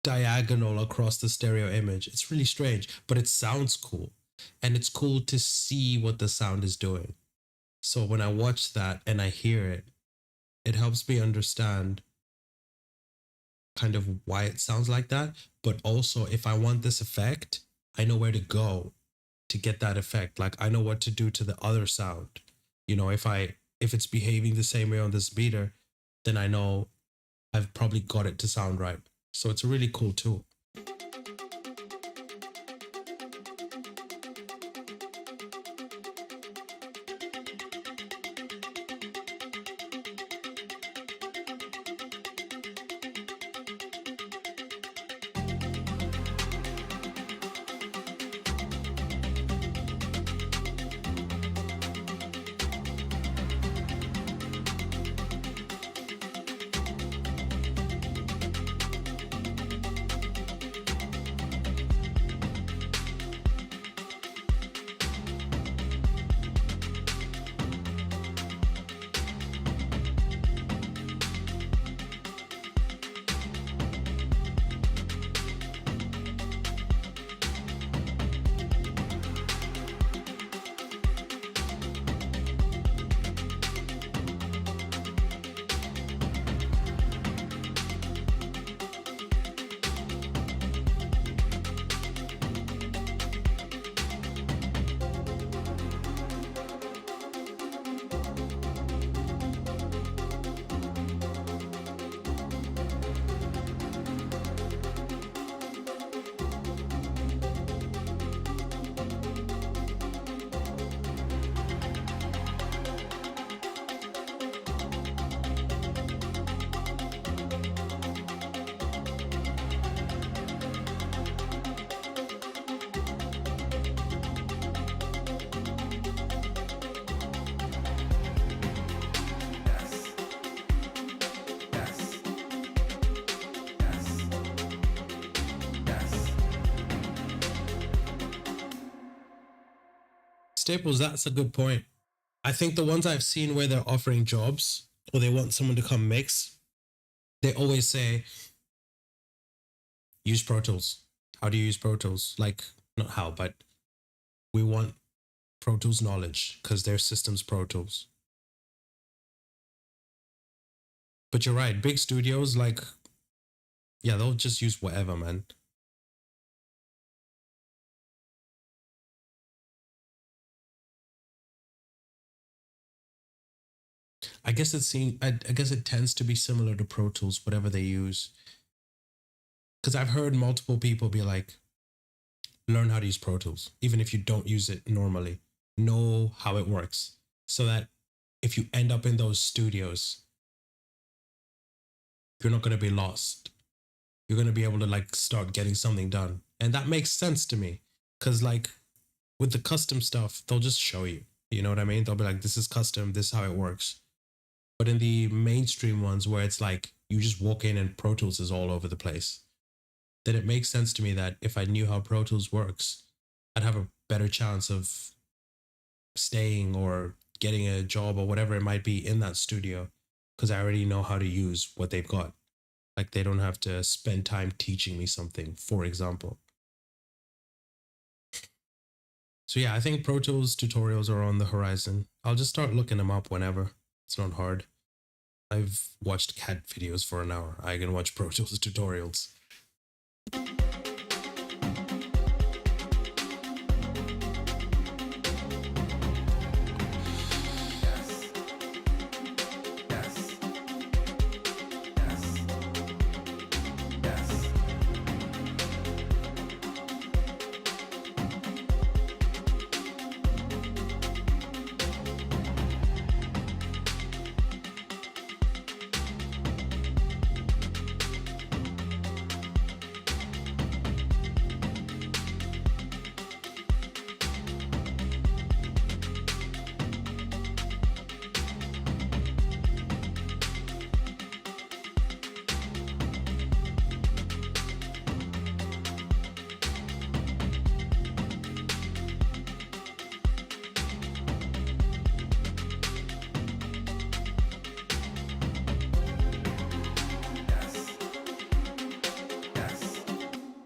diagonal across the stereo image. It's really strange, but it sounds cool. And it's cool to see what the sound is doing. So when I watch that and I hear it, it helps me understand kind of why it sounds like that. But also, if I want this effect, I know where to go to get that effect. Like I know what to do to the other sound. You know, if it's behaving the same way on this beater, then I know I've probably got it to sound right. So it's a really cool tool. Staples, that's a good point. I think the ones I've seen where they're offering jobs or they want someone to come mix, they always say, Use Pro Tools. How do you use Pro Tools? Like, not how, but we want Pro Tools knowledge because their system's Pro Tools. But you're right, big studios, like, yeah, they'll just use whatever, man. I guess I guess it tends to be similar to Pro Tools, whatever they use. Because I've heard multiple people be like, learn how to use Pro Tools, even if you don't use it normally. Know how it works, so that if you end up in those studios, you're not going to be lost. You're going to be able to like start getting something done. And that makes sense to me. Because like with the custom stuff, they'll just show you. You know what I mean? They'll be like, this is custom, this is how it works. But in the mainstream ones where it's like you just walk in and Pro Tools is all over the place, then it makes sense to me that if I knew how Pro Tools works, I'd have a better chance of staying or getting a job or whatever it might be in that studio because I already know how to use what they've got. Like they don't have to spend time teaching me something, for example. So yeah, I think Pro Tools tutorials are on the horizon. I'll just start looking them up whenever. It's not hard. I've watched cat videos for an hour. I can watch Pro Tools tutorials.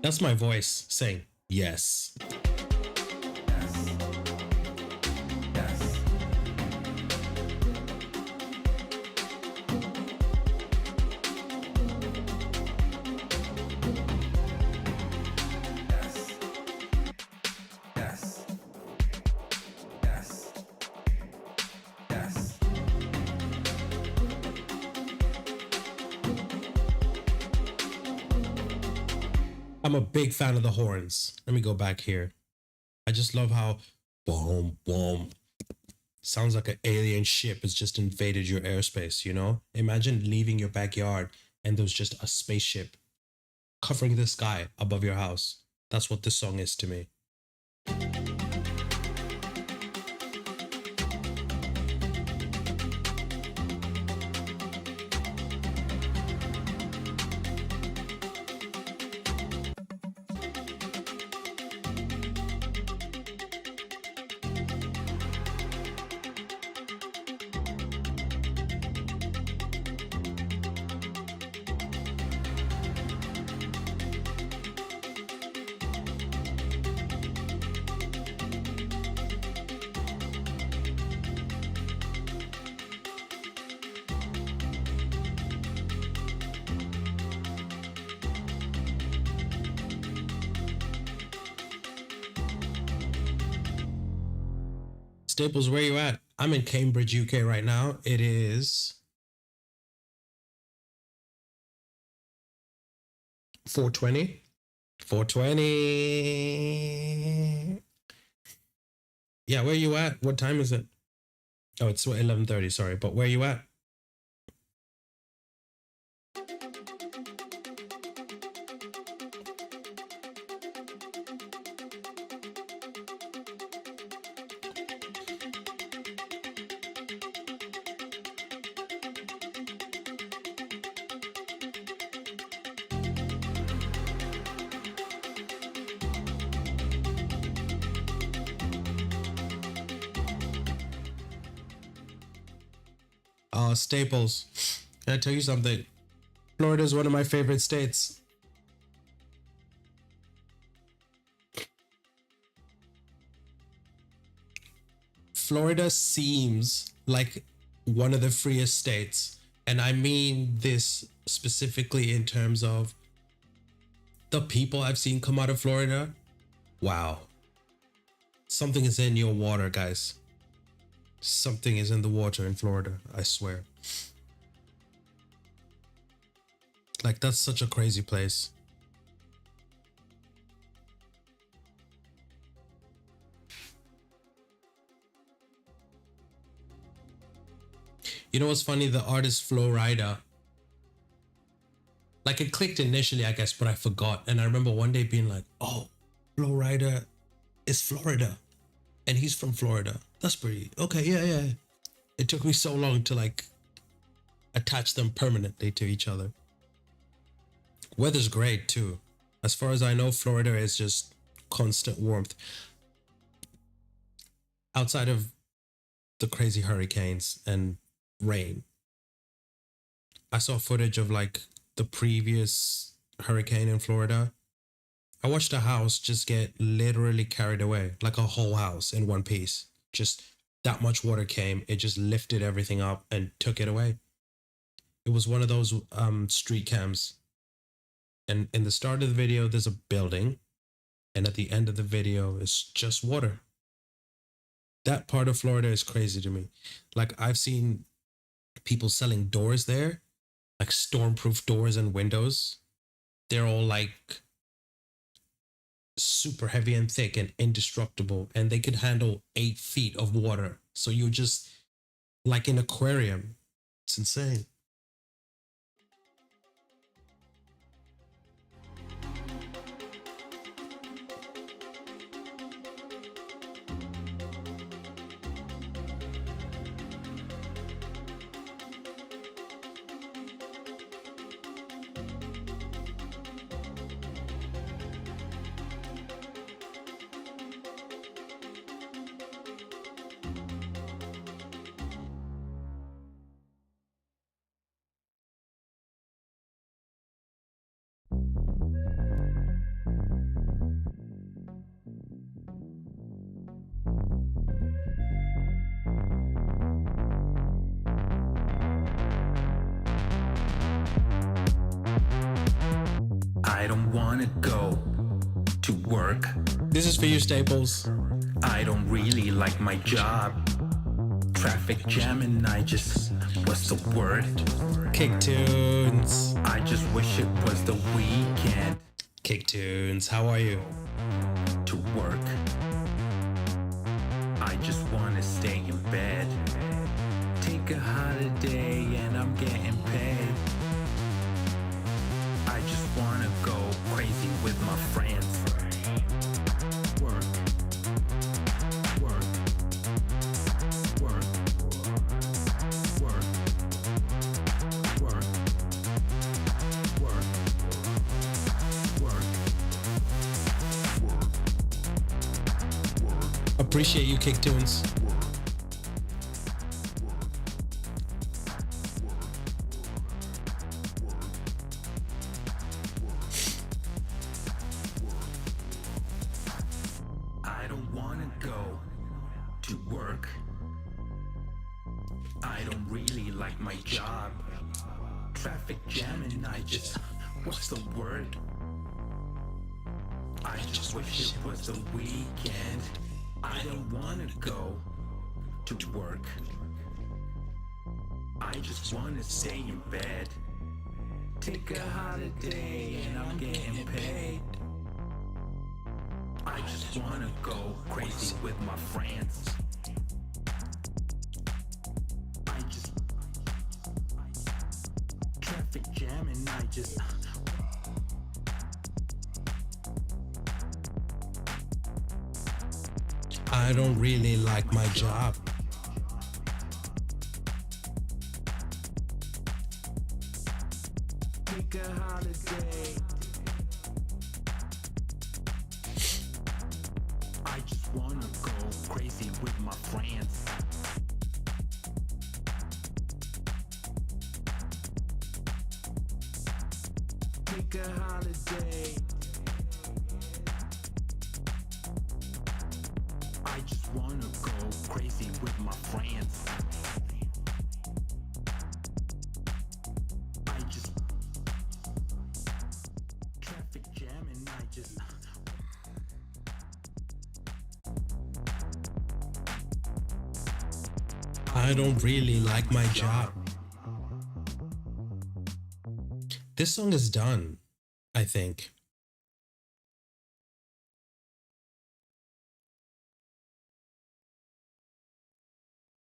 That's my voice saying yes. I'm a big fan of the horns. Let me go back here. I just love how boom, boom. Sounds like an alien ship has just invaded your airspace, you know? Imagine leaving your backyard and there's just a spaceship covering the sky above your house. That's what this song is to me. Staples, where you at? I'm in Cambridge, UK right now. It is 4:20. 4:20. Yeah, where you at? What time is it? Oh, it's 11:30, sorry. But where you at? Staples. Can I tell you something? Florida is one of my favorite states. Florida seems like one of the freest states. And I mean this specifically in terms of the people I've seen come out of Florida. Wow. Something is in your water, guys. Something is in the water in Florida, I swear. Like, that's such a crazy place. You know what's funny? The artist Flo Rida. Like, it clicked initially, I guess, but I forgot. And I remember one day being like, oh, Flo Rida is Florida. And he's from Florida. That's pretty... Okay, yeah. It took me so long to, like, attach them permanently to each other. Weather's great, too. As far as I know, Florida is just constant warmth. Outside of the crazy hurricanes and rain. I saw footage of like the previous hurricane in Florida. I watched a house just get literally carried away, like a whole house in one piece. Just that much water came, it just lifted everything up and took it away. It was one of those street cams. And in the start of the video, there's a building, and at the end of the video, it's just water. That part of Florida is crazy to me. Like, I've seen people selling doors there, like stormproof doors and windows. They're all like super heavy and thick and indestructible, and they could handle 8 feet of water. So you're just like an aquarium. It's insane. I don't wanna go to work. This is for you, Staples. I don't really like my job. Traffic jam and I just, what's the word? Kick tunes. I just wish it was the weekend. Kick tunes. How are you? To work. I just wanna stay in bed. Take a holiday and I'm getting paid. I just wanna go crazy with my friends. Work. Work. Work. Work. Work. Work. Work. Appreciate you, Kick tunes. I don't wanna go to work. I don't really like my job. Traffic jam and I just, what's the word? I just wish it was the weekend. I don't wanna go to work. I just wanna stay in bed. Take a holiday and I'm getting paid. I just wanna go crazy with my friends. I just traffic jam and I just I don't really like my job. take a holiday. I just wanna go crazy with my friends. Take a holiday. I just wanna go crazy with my friends. I just traffic jam and I just I don't really like my job. This song is done, I think.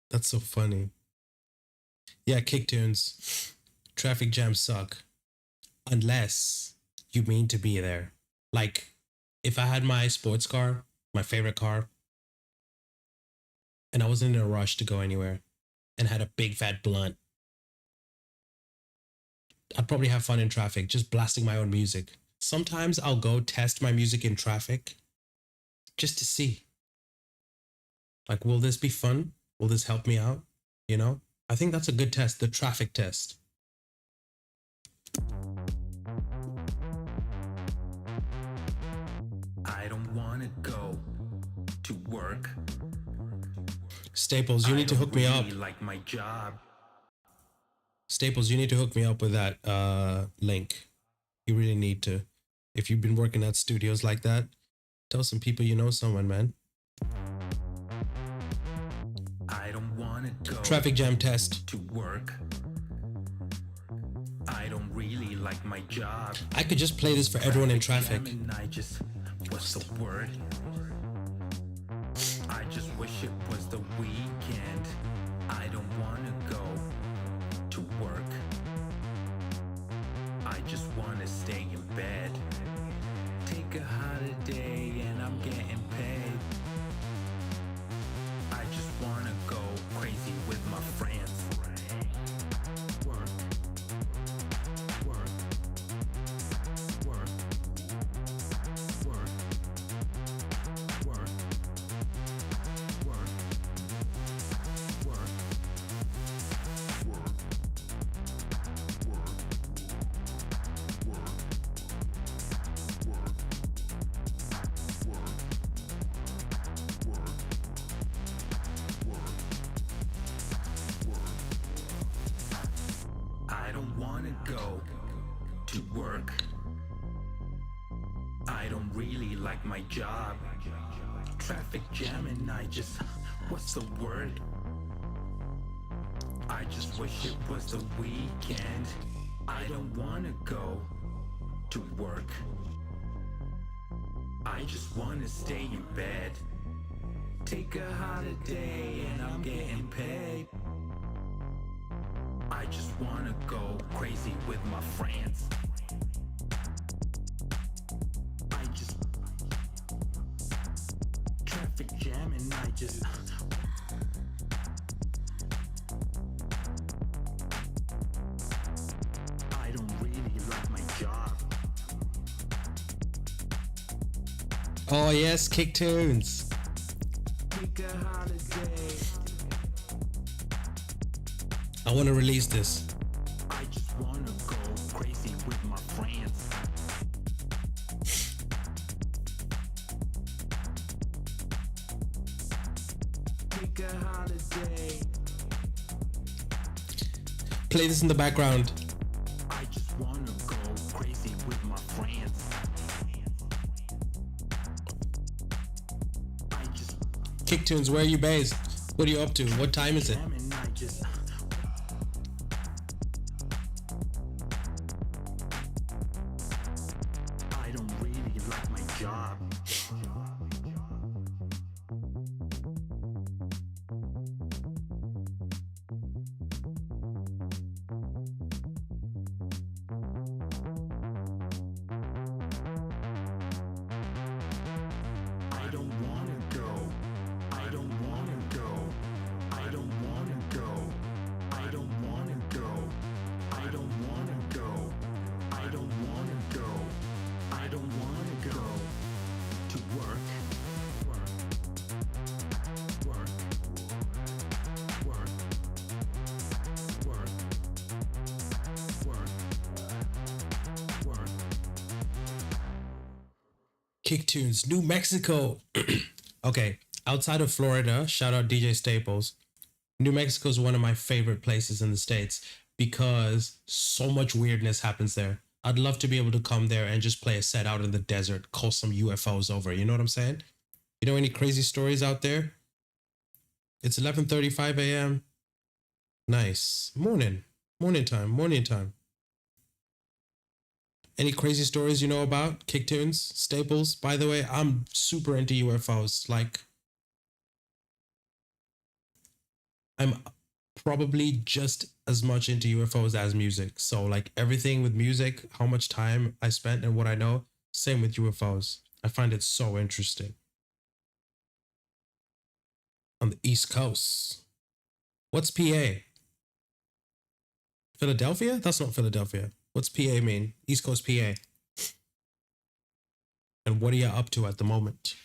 That's so funny. Yeah, kick tunes. Traffic jams suck. Unless you mean to be there. Like, if I had my sports car, my favorite car, and I wasn't in a rush to go anywhere and had a big fat blunt, I'd probably have fun in traffic, just blasting my own music. Sometimes I'll go test my music in traffic just to see. Like, will this be fun? Will this help me out? You know? I think that's a good test, the traffic test. I don't wanna go to work. Staples, you need to hook me up. I like my job. Staples, you need to hook me up with that link. You really need to. If you've been working at studios like that, tell some people you know someone, man. I don't wanna go Traffic jam test. to work. I don't really like my job. I could just play this for everyone in traffic. Jam and I just, what's the word? I just wish it was the weekend. I don't wanna go to work. I just wanna stay in bed. Take a holiday and I'm getting paid. I just wanna go crazy with my friends. Work, work, work, work, work, work, work, I don't wanna go to work. I don't really like my job. Traffic jam and I just, what's the word? I just wish it was the weekend. I don't wanna go to work. I just wanna stay in bed. Take a holiday and I'm getting paid. I just wanna go crazy with my friends. I just traffic jam and I just I don't really like my job. Oh yes, kick tunes. Take a holiday. I want to release this. I just wanna go crazy with my friends. Take a holiday. Play this in the background. I just wanna go crazy with my friends. I just Kick tunes, where are you based? What are you up to? What time is it? jam and I just I don't really like my job. I don't wanna go. I don't wanna go. I don't wanna go. I don't wanna go. I don't wanna go. I don't wanna go. I don't wanna go to work. Work. Work. Work. Work. Work. Work. Kick tunes, New Mexico. Okay, Outside of Florida, shout out DJ Staples. New Mexico is one of my favorite places in the States because so much weirdness happens there. I'd love to be able to come there and just play a set out in the desert, call some UFOs over. You know what I'm saying? You know any crazy stories out there? It's 11:35 a.m. Nice. Morning. Morning time. Morning time. Any crazy stories you know about? Kick tunes, Staples. By the way, I'm super into UFOs. Like, I'm probably just as much into UFOs as music. So, like, everything with music, how much time I spent and what I know, same with UFOs. I find it so interesting. On the East Coast. What's PA? Philadelphia? That's not Philadelphia. What's PA mean? East Coast PA. And what are you up to at the moment?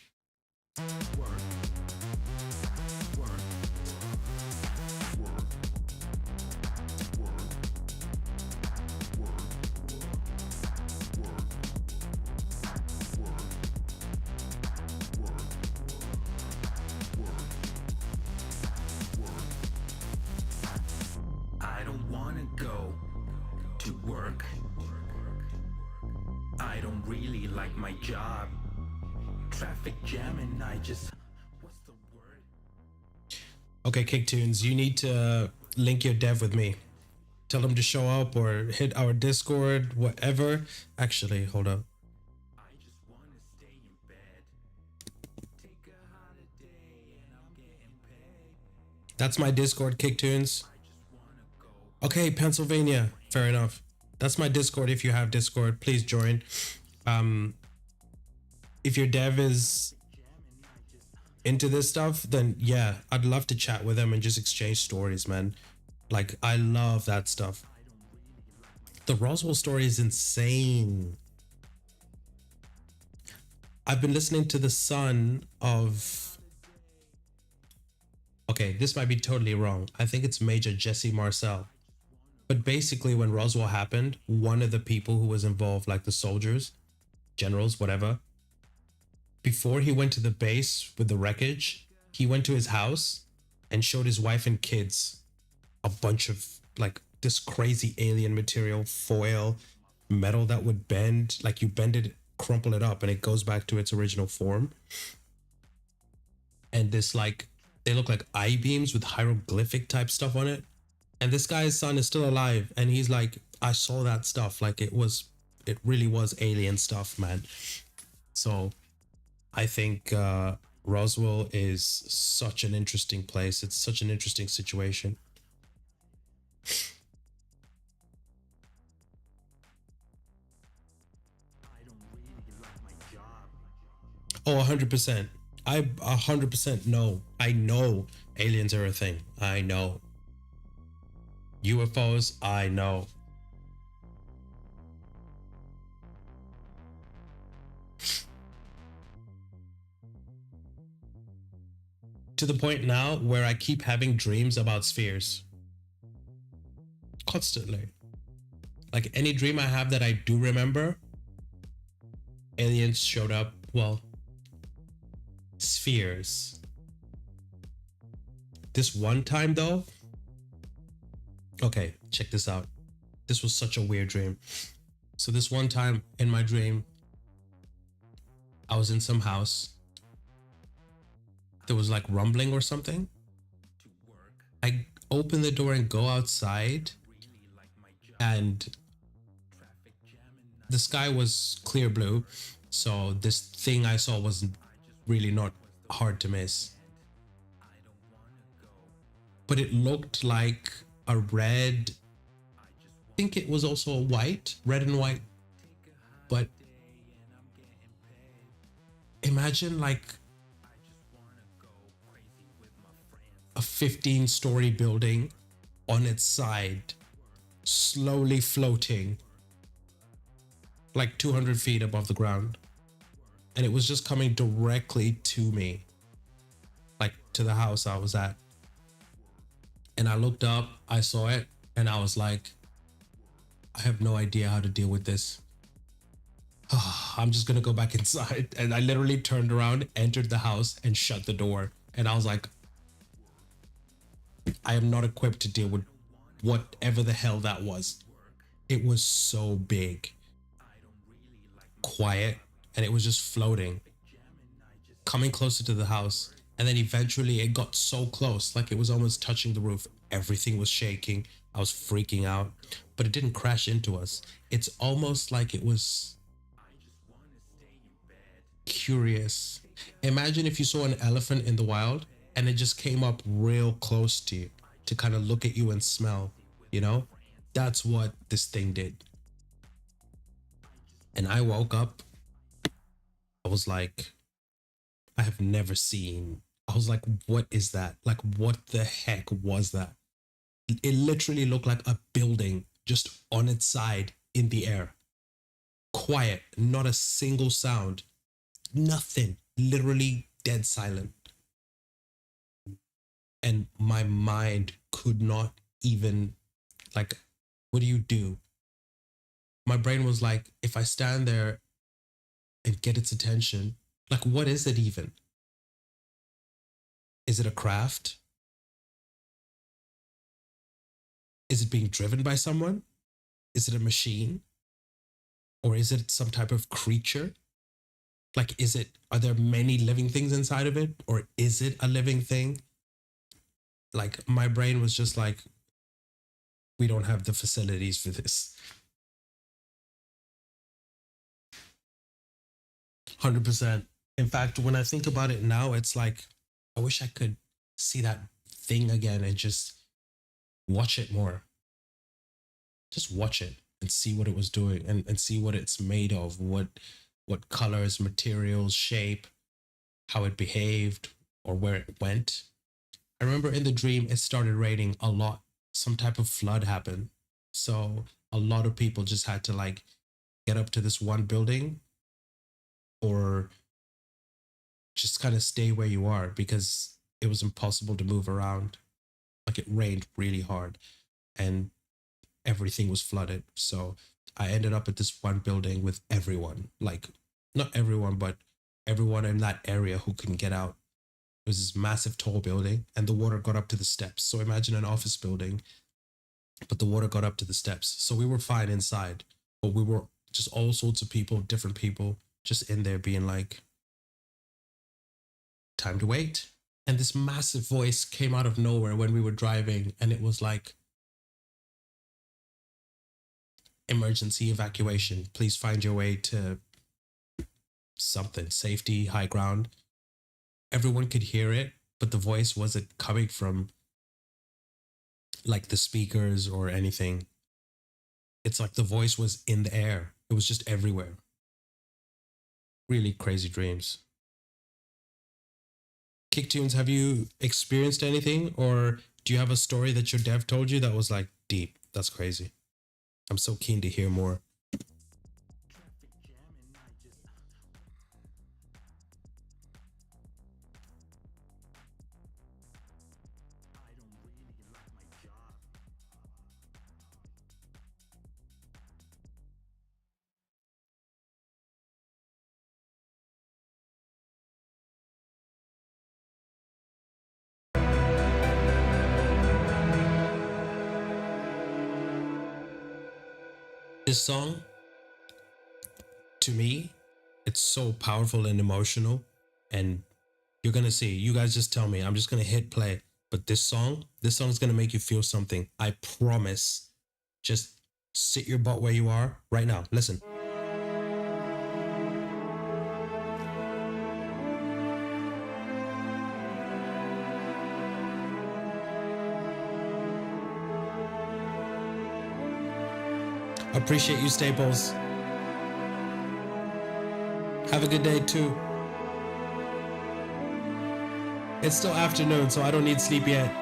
I don't wanna go to work. I don't really like my job. Traffic jam and I just... What's the word? Okay, Kick Tunes, you need to link your dev with me. Tell them to show up or hit our Discord, whatever. Actually, hold up. I just wanna stay in bed. Take a holiday and I'm getting paid. That's my Discord, Kick Tunes. I just wanna go. Okay, Pennsylvania. Fair enough. That's my Discord. If you have Discord, please join. If your dev is into this stuff, then yeah, I'd love to chat with them and just exchange stories, man. Like, I love that stuff. The Roswell story is insane. I've been listening to the son of... Okay, this might be totally wrong. I think it's Major Jesse Marcel. But basically, when Roswell happened, one of the people who was involved, like the soldiers, generals, whatever, before he went to the base with the wreckage, he went to his house and showed his wife and kids a bunch of like this crazy alien material, foil, metal that would bend, like you bend it, crumple it up, and it goes back to its original form. And this, like, they look like I-beams with hieroglyphic type stuff on it. And this guy's son is still alive, and he's like, I saw that stuff. Like, it really was alien stuff, man. So I think Roswell is such an interesting place. It's such an interesting situation. I don't really like my job. Oh, 100%. I 100% know. I know aliens are a thing. I know. UFOs, I know. To the point now where I keep having dreams about spheres. Constantly. Like, any dream I have that I do remember, aliens showed up. Well, spheres. This one time though, okay, check this out. This was such a weird dream. So this one time in my dream, I was in some house. There was like rumbling or something. I open the door and go outside, and the sky was clear blue. So this thing I saw was really not hard to miss. But it looked like a red, I think it was also a white, red and white. But imagine like a 15-story building on its side, slowly floating like 200 feet above the ground. And it was just coming directly to me, like to the house I was at. And I looked up, I saw it, and I was like, I have no idea how to deal with this. I'm just gonna go back inside. And I literally turned around, entered the house, and shut the door. And I was like, I am not equipped to deal with whatever the hell that was. It was so big, quiet, and it was just floating, coming closer to the house. And then eventually it got so close, like it was almost touching the roof. Everything was shaking. I was freaking out, but it didn't crash into us. It's almost like it was curious. Imagine if you saw an elephant in the wild and it just came up real close to you to kind of look at you and smell, you know? That's what this thing did. And I woke up. I was like, I have never seen. I was like, what is that? Like, what the heck was that? It literally looked like a building just on its side in the air. Quiet, not a single sound, nothing, literally dead silent. And my mind could not even, like, what do you do? My brain was like, if I stand there and get its attention, like, what is it even? Is it a craft? Is it being driven by someone? Is it a machine? Or is it some type of creature? Like, are there many living things inside of it? Or is it a living thing? Like, my brain was just like, we don't have the facilities for this. 100%. In fact, when I think about it now, it's like, I wish I could see that thing again and just watch it more. Just watch it and see what it was doing, and see what it's made of, what colors, materials, shape, how it behaved, or where it went. I remember in the dream it started raining a lot. Some type of flood happened. So a lot of people just had to like get up to this one building or just kind of stay where you are because it was impossible to move around. Like it rained really hard and everything was flooded. So I ended up at this one building with everyone, like not everyone, but everyone in that area who couldn't get out. It was this massive tall building and the water got up to the steps. So imagine an office building, but the water got up to the steps. So we were fine inside, but we were just all sorts of people, different people, just in there being like, time to wait. And this massive voice came out of nowhere when we were driving, and it was like, emergency evacuation. Please find your way to something, safety, high ground. Everyone could hear it, but the voice wasn't coming from like the speakers or anything. It's like the voice was in the air. It was just everywhere. Really crazy dreams. Kicktunes, have you experienced anything, or do you have a story that your dev told you that was like deep? That's crazy. I'm so keen to hear more. This song, to me, it's so powerful and emotional. And you're gonna see. You guys just tell me. I'm just gonna hit play. But this song is gonna make you feel something. I promise. Just sit your butt where you are right now. Listen. Appreciate you, Staples. Have a good day too. It's still afternoon, so I don't need sleep yet.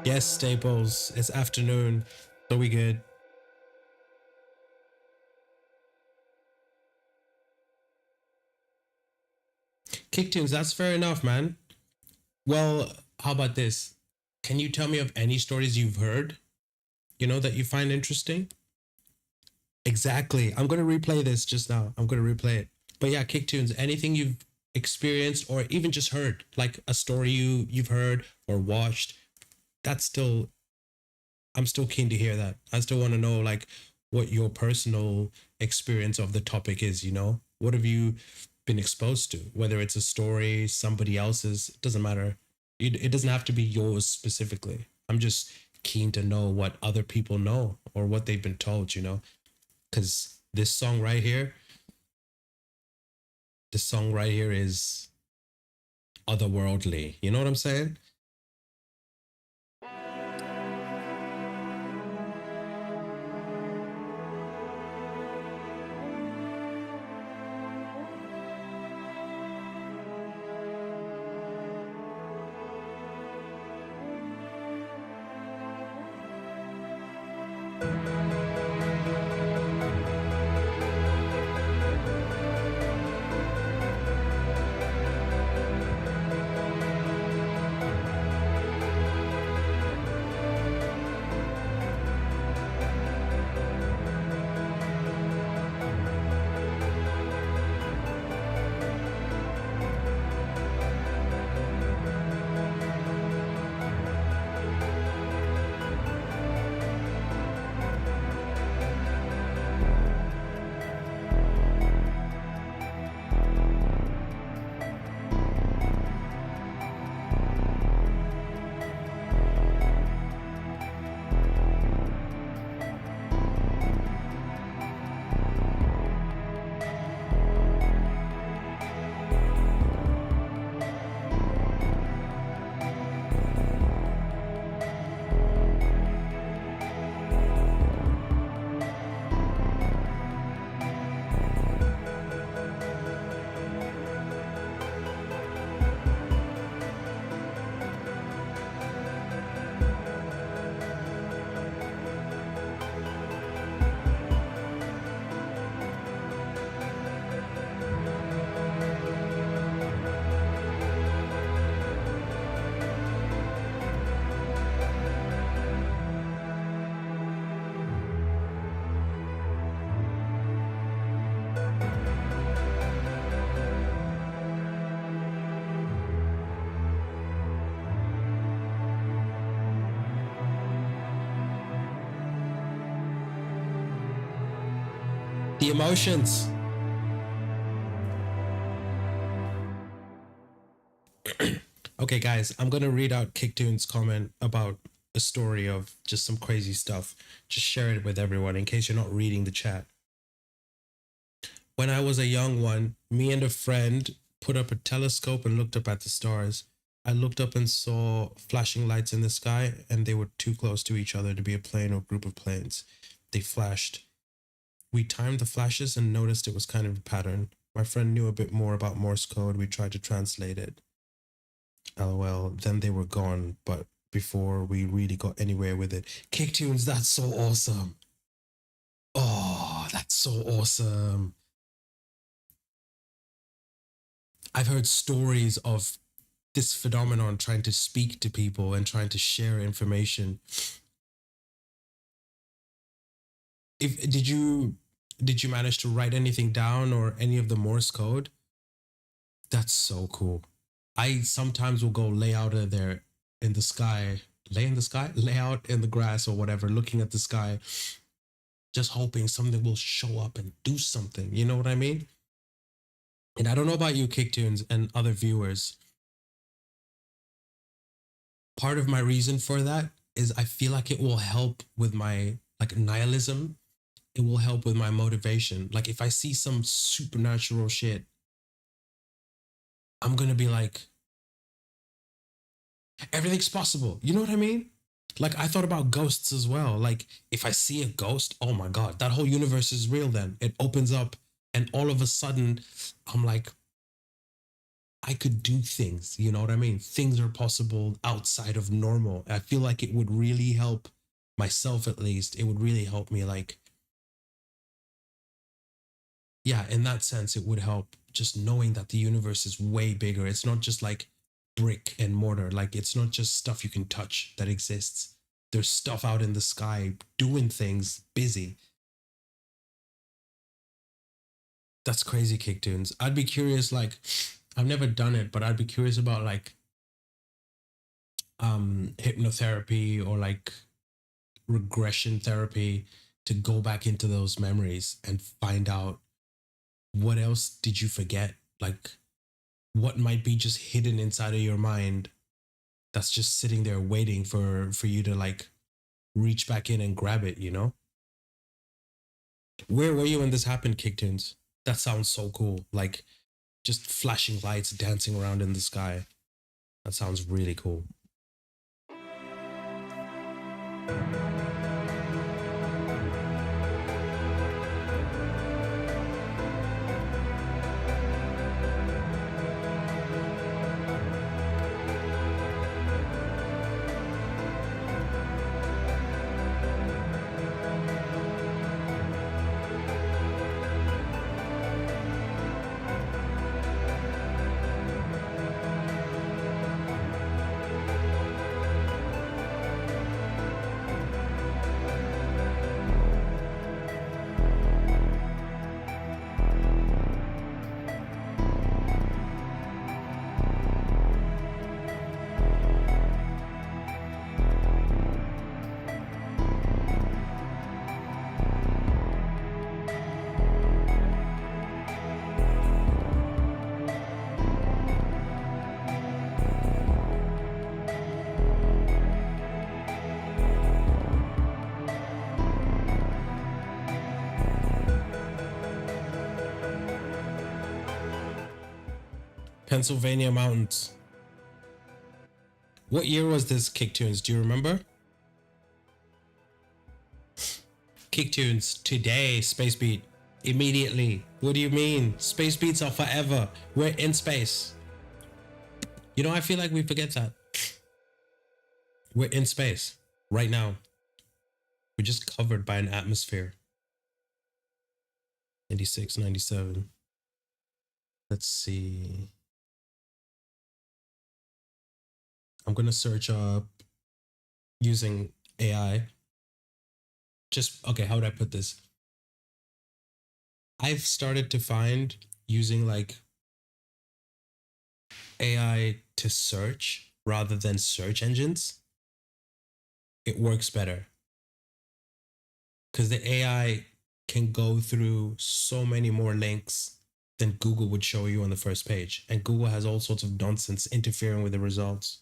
Yes, Staples. It's afternoon. So we good. Kick tunes, that's fair enough, man. Well, how about this? Can you tell me of any stories you've heard, that you find interesting? Exactly. I'm going to replay this just now. I'm going to replay it. But yeah, kick tunes, anything you've experienced or even just heard, like a story you've heard or watched, that's still I'm still keen to hear that. I still want to know like what your personal experience of the topic is. What have you been exposed to? Whether it's a story, somebody else's, it doesn't matter. It doesn't have to be yours specifically. I'm just keen to know what other people know or what they've been told. Because this song right here is otherworldly. You know what I'm saying? The emotions. Okay, guys, I'm gonna read out Kicktoon's comment about a story of just some crazy stuff. Just share it with everyone in case you're not reading the chat. When I was a young one, me and a friend put up a telescope and looked up at the stars. I looked up and saw flashing lights in the sky, and they were too close to each other to be a plane or group of planes. They flashed. We timed the flashes and noticed it was kind of a pattern. My friend knew a bit more about Morse code. We tried to translate it. LOL. Then they were gone, but before we really got anywhere with it. Kicktunes, that's so awesome. Oh, that's so awesome. I've heard stories of this phenomenon trying to speak to people and trying to share information. If did you manage to write anything down or any of the Morse code? That's so cool. I sometimes will go lay out there in the sky, lay in the sky, lay out in the grass or whatever, looking at the sky, just hoping something will show up and do something. You know what I mean? And I don't know about you, Kicktunes, and other viewers. Part of my reason for that is I feel like it will help with my like nihilism. It will help with my motivation. Like if I see some supernatural shit, I'm gonna be like, everything's possible. You know what I mean? Like I thought about ghosts as well. Like if I see a ghost, oh my god, that whole universe is real then. It opens up and all of a sudden I'm like I could do things, you know what I mean? Things are possible outside of normal. I feel like it would really help myself, at least. It would really help me, like, yeah, in that sense, it would help just knowing that the universe is way bigger. It's not just like brick and mortar, like, it's not just stuff you can touch that exists. There's stuff out in the sky doing things, busy. That's crazy, Kick Tunes. I'd be curious, like, I've never done it, but I'd be curious about like hypnotherapy or like regression therapy to go back into those memories and find out what else did you forget? Like, what might be just hidden inside of your mind that's just sitting there waiting for you to like reach back in and grab it, you know? Where were you when this happened, Kicktunes? That sounds so cool. Like, just flashing lights dancing around in the sky. That sounds really cool. Pennsylvania mountains. What year was this, Kicktunes? Do you remember? Kicktunes, today, Space Beat. Immediately. What do you mean? Space beats are forever. We're in space. You know, I feel like we forget that. We're in space right now. We're just covered by an atmosphere. 96, 97. Let's see. I'm going to search up using AI. Just, okay, how would I put this? I've started to find using like AI to search rather than search engines, it works better. Because the AI can go through so many more links than Google would show you on the first page. And Google has all sorts of nonsense interfering with the results.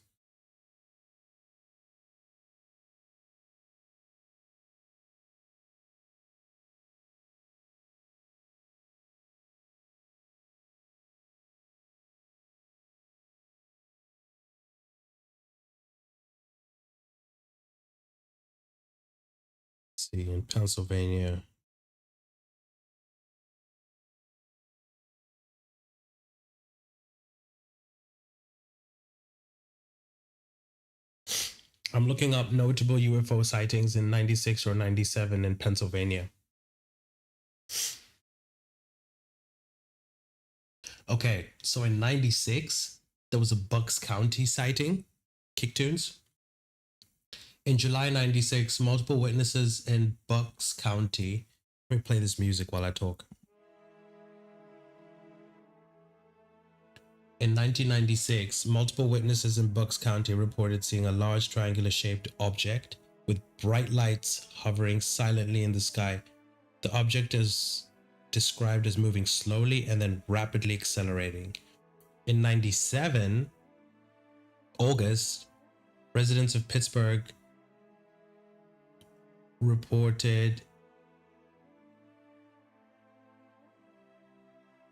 Let's see, in Pennsylvania. I'm looking up notable UFO sightings in 96 or 97 in Pennsylvania. Okay, so in 96, there was a Bucks County sighting, Kicktunes. In July 96, multiple witnesses in Bucks County. Let me play this music while I talk. In 1996, multiple witnesses in Bucks County reported seeing a large triangular shaped object with bright lights hovering silently in the sky. The object is described as moving slowly and then rapidly accelerating. In 97, August, residents of Pittsburgh reported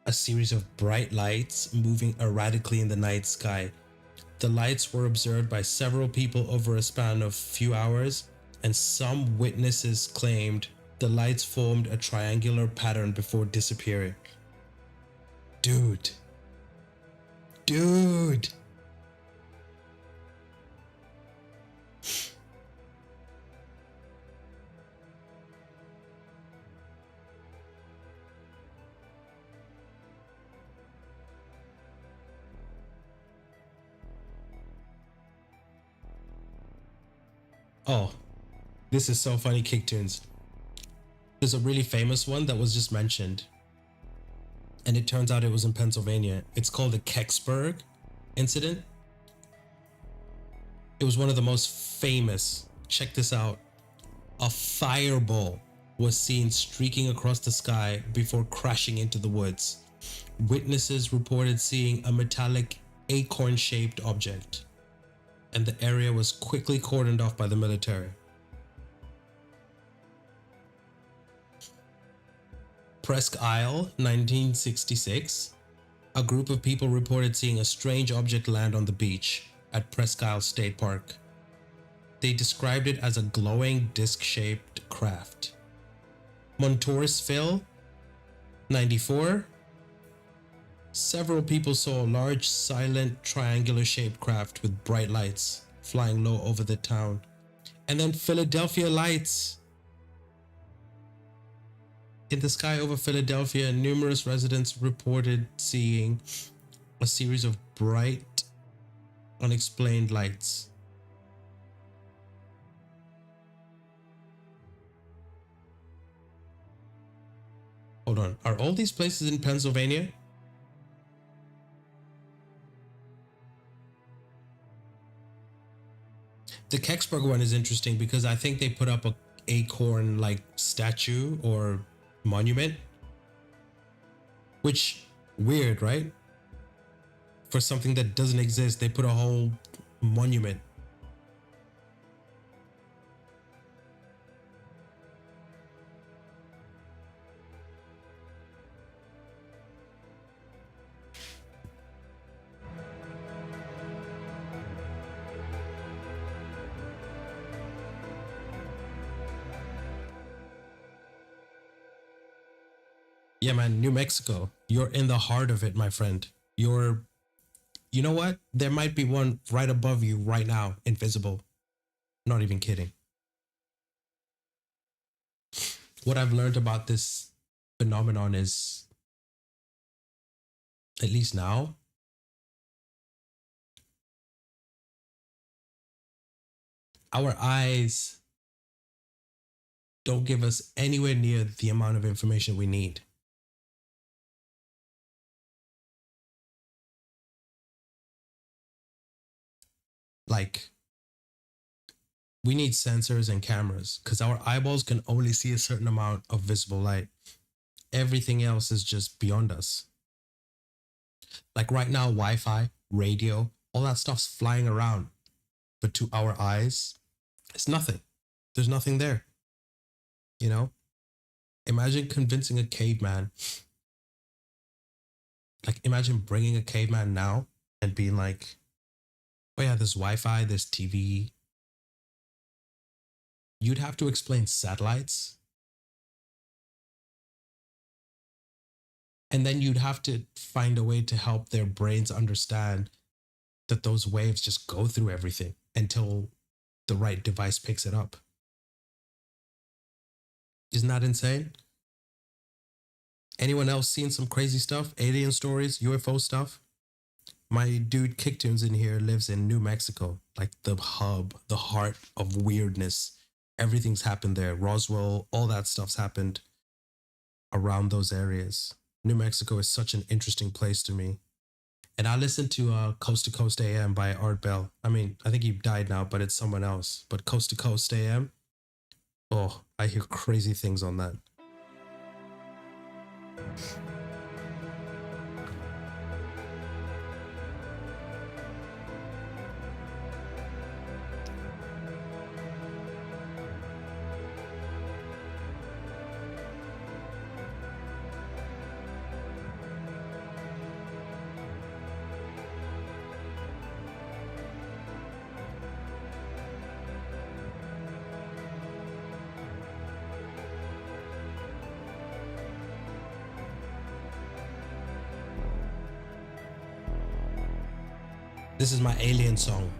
a series of bright lights moving erratically in the night sky. The lights were observed by several people over a span of few hours, and some witnesses claimed the lights formed a triangular pattern before disappearing. Dude, Dude. Oh, this is so funny, Kicktunes. There's a really famous one that was just mentioned, and it turns out it was in Pennsylvania. It's called the Kecksburg incident. It was one of the most famous. Check this out. A fireball was seen streaking across the sky before crashing into the woods. Witnesses reported seeing a metallic acorn-shaped object, and the area was quickly cordoned off by the military. Presque Isle, 1966. A group of people reported seeing a strange object land on the beach at Presque Isle State Park. They described it as a glowing disc-shaped craft. Montoursville, 94. Several people saw a large, silent, triangular-shaped craft with bright lights flying low over the town. And then Philadelphia lights. In the sky over Philadelphia, numerous residents reported seeing a series of bright, unexplained lights. Hold on, are all these places in Pennsylvania? The Kecksburg one is interesting because I think they put up a acorn like statue or monument, which weird, right? For something that doesn't exist, they put a whole monument. Yeah, man, New Mexico. You're in the heart of it, my friend. You know what? There might be one right above you right now, invisible. Not even kidding. What I've learned about this phenomenon is, at least now, our eyes don't give us anywhere near the amount of information we need. Like, we need sensors and cameras because our eyeballs can only see a certain amount of visible light. Everything else is just beyond us. Like right now, Wi-Fi, radio, all that stuff's flying around. But to our eyes, it's nothing. There's nothing there. You know? Imagine convincing a caveman. Like, imagine bringing a caveman now and being like, oh yeah, there's Wi-Fi, there's TV. You'd have to explain satellites. And then you'd have to find a way to help their brains understand that those waves just go through everything until the right device picks it up. Isn't that insane? Anyone else seen some crazy stuff? Alien stories, UFO stuff? My dude Kicktunes in here lives in New Mexico, like the hub, the heart of weirdness. Everything's happened there. Roswell, all that stuff's happened around those areas. New Mexico is such an interesting place to me. And I listened to Coast to Coast AM by Art Bell. I mean, I think he died now, but it's someone else. But Coast to Coast AM, oh, I hear crazy things on that. This is my alien song.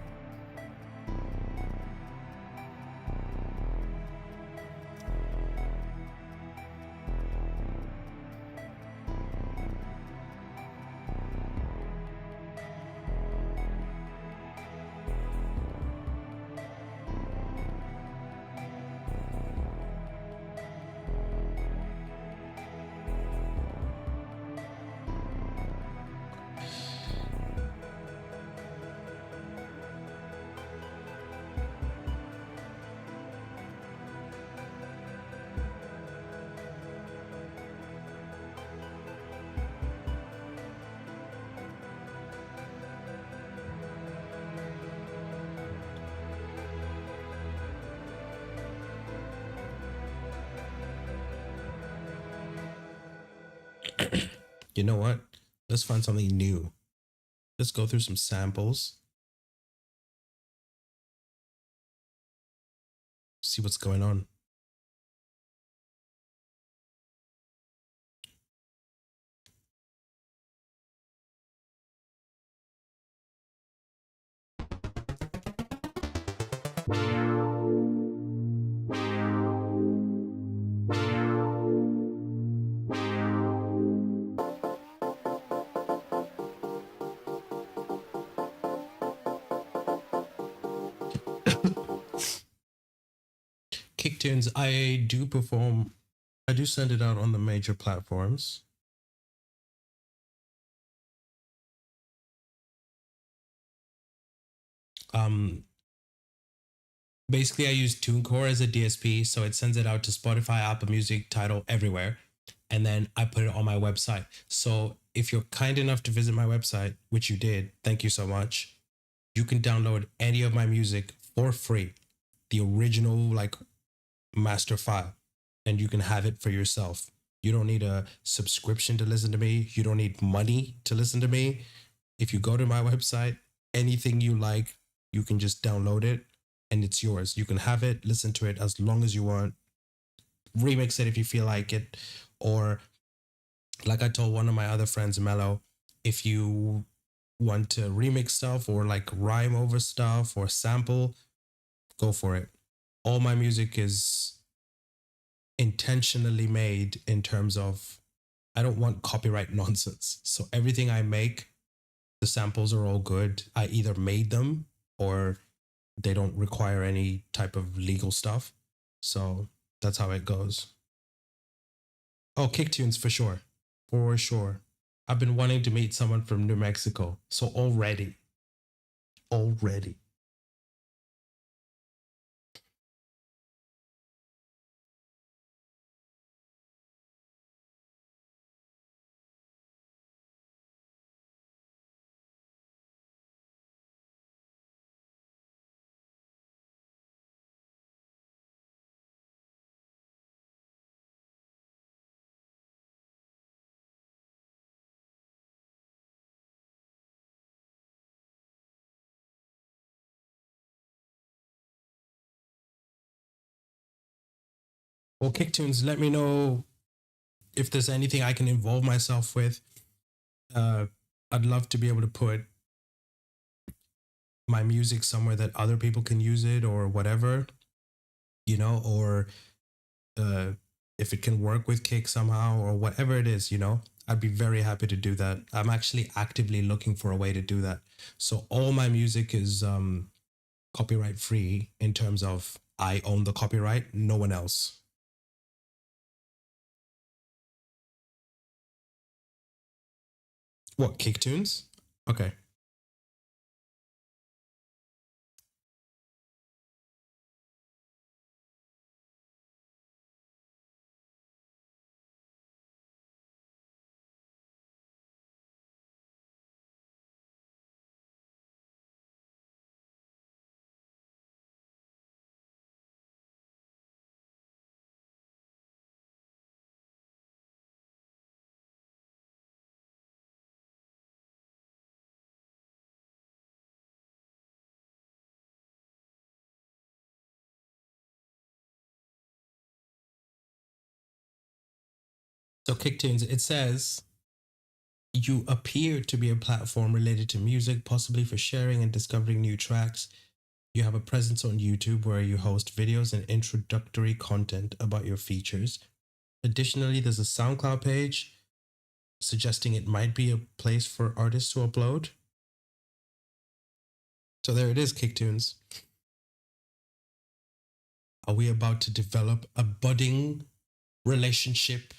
You know what? Let's find something new. Let's go through some samples, see what's going on. Kick tunes, I do perform, I do send it out on the major platforms. Um, Basically, I use TuneCore as a DSP, so it sends it out to Spotify, Apple Music, Tidal, everywhere. And then I put it on my website. So if you're kind enough to visit my website, which you did, thank you so much, you can download any of my music for free, the original, like, master file, and you can have it for yourself. You don't need a subscription to listen to me. You don't need money to listen to me. If you go to my website, anything you like, you can just download it and it's yours. You can have it, listen to it as long as you want, remix it if you feel like it. Or, like I told one of my other friends, Mello, if you want to remix stuff or like rhyme over stuff or sample, go for it. All my music is intentionally made in terms of I don't want copyright nonsense. So everything I make, the samples are all good. I either made them or they don't require any type of legal stuff. So that's how it goes. Oh, kick tunes for sure. For sure. I've been wanting to meet someone from New Mexico. So already. Well, kick tunes, let me know if there's anything I can involve myself with. Uh, I'd love to be able to put my music somewhere that other people can use it or whatever, or uh, if it can work with Kick somehow or whatever it is, I'd be very happy to do that. I'm actually actively looking for a way to do that. So all my music is copyright free in terms of I own the copyright, no one else. What, Kick Tunes? Okay. So Kick Tunes, it says You appear to be a platform related to music, possibly for sharing and discovering new tracks. You have a presence on YouTube where you host videos and introductory content about your features. Additionally, there's a SoundCloud page suggesting it might be a place for artists to upload. So there it is, Kicktunes. Are we about to develop a budding relationship?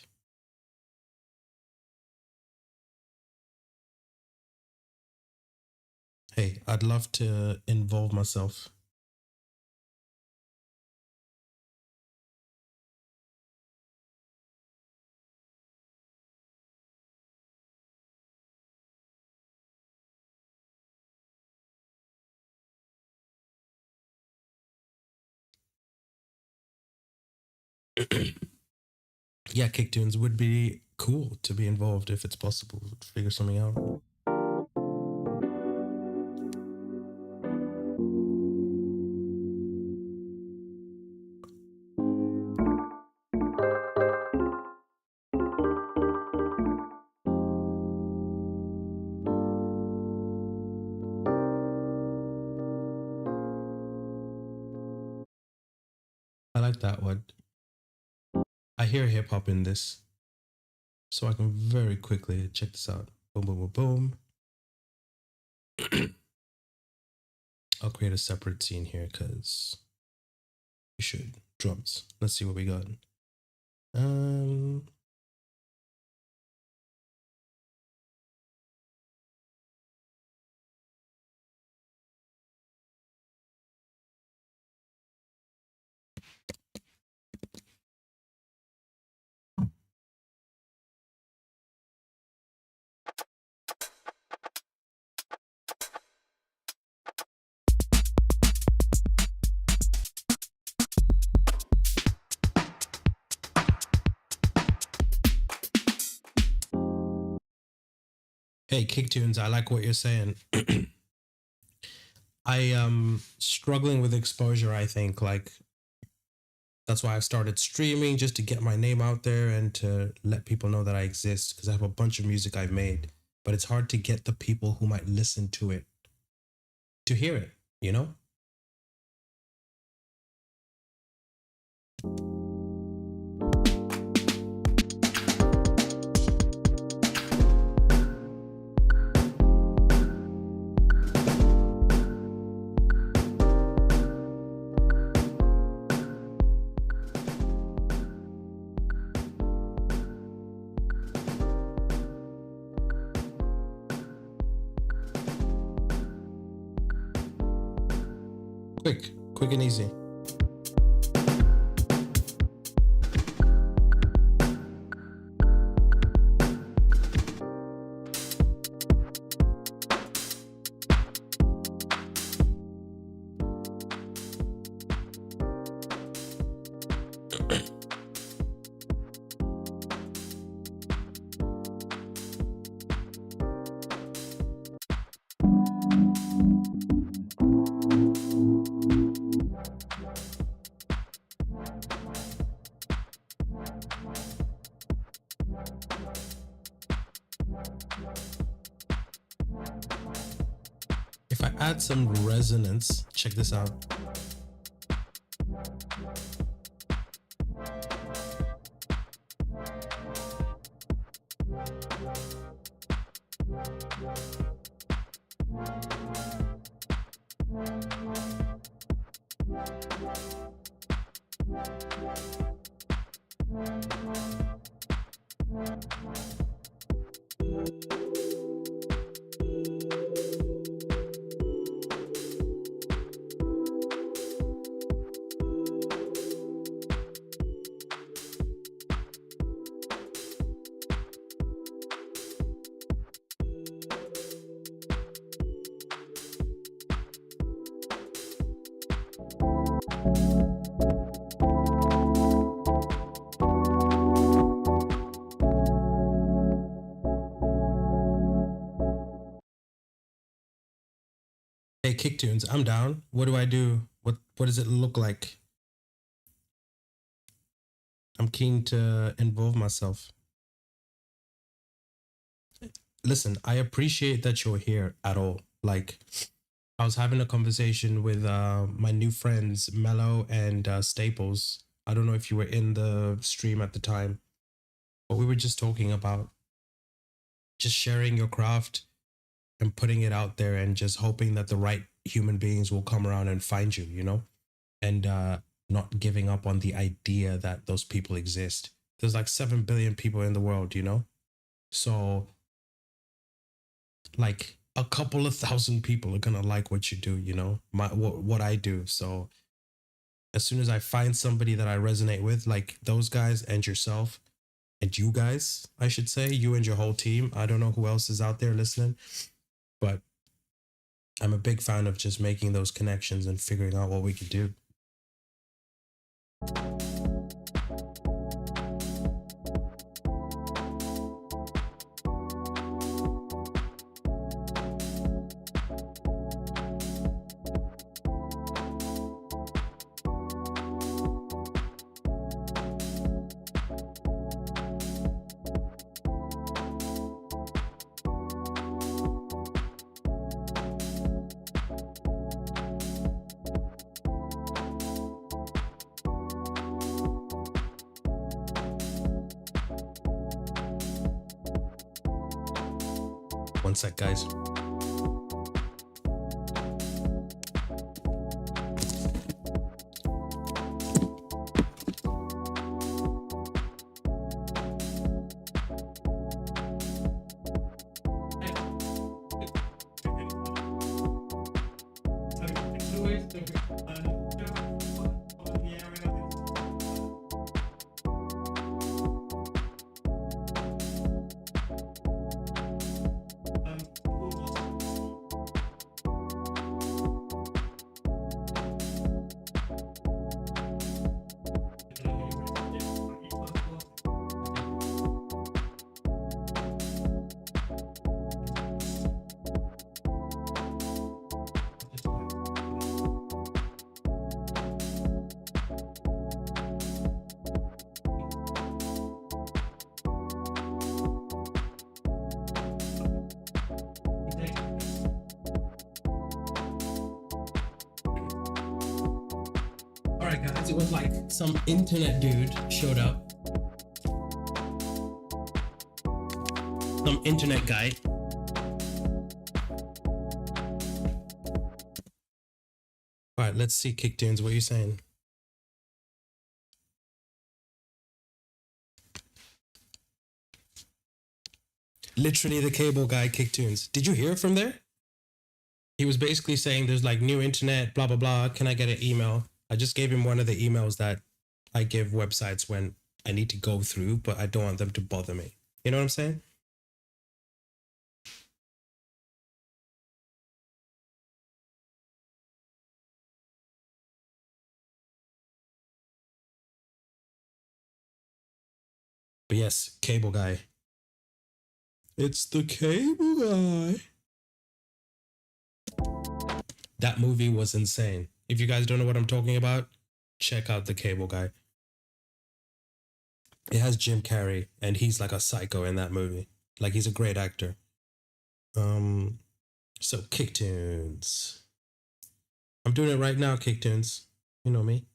Hey, I'd love to involve myself. Yeah, Kicktunes would be cool to be involved if it's possible to figure something out. I like that one. I hear hip hop in this, so I can very quickly check this out. Boom, boom, boom, boom. I'll create a separate scene here because you should. Drums. Let's see what we got. Um, hey, Kicktunes, I like what you're saying. I am struggling with exposure, I think. Like, that's why I started streaming just to get my name out there and to let people know that I exist because I have a bunch of music I've made, but it's hard to get the people who might listen to it to hear it, you know? Quick and easy. If I add some resonance, check this out. Hey, Kicktunes, I'm down. What do I do? What does it look like? I'm keen to involve myself. listen, I appreciate that you're here at all. Like, I was having a conversation with my new friends Mello and Staples. I don't know if you were in the stream at the time, but we were just talking about just sharing your craft and putting it out there and just hoping that the right human beings will come around and find you, you know? And not giving up on the idea that those people exist. There's like 7 billion people in the world, you know? So, like, a couple of thousand people are gonna like what you do, you know, what I do. So as soon as I find somebody that I resonate with, like those guys and yourself, and you guys, I should say, you and your whole team. I don't know who else is out there listening, but I'm a big fan of just making those connections and figuring out what we could do. One sec, guys. All right, guys, it was like some internet dude showed up. Some internet guy. All right, let's see, Kick Tunes. What are you saying? Literally the cable guy, Kick Tunes. Did you hear from there? He was basically saying there's like new internet, blah, blah, blah. Can I get an email? I just gave him one of the emails that I give websites when I need to go through, but I don't want them to bother me. You know what I'm saying? But yes, cable guy. It's the cable guy. That movie was insane. If you guys don't know what I'm talking about, check out the cable guy. It has Jim Carrey, and he's like a psycho in that movie. Like, he's a great actor. So Kick Tunes. I'm doing it right now, Kick Tunes. You know me.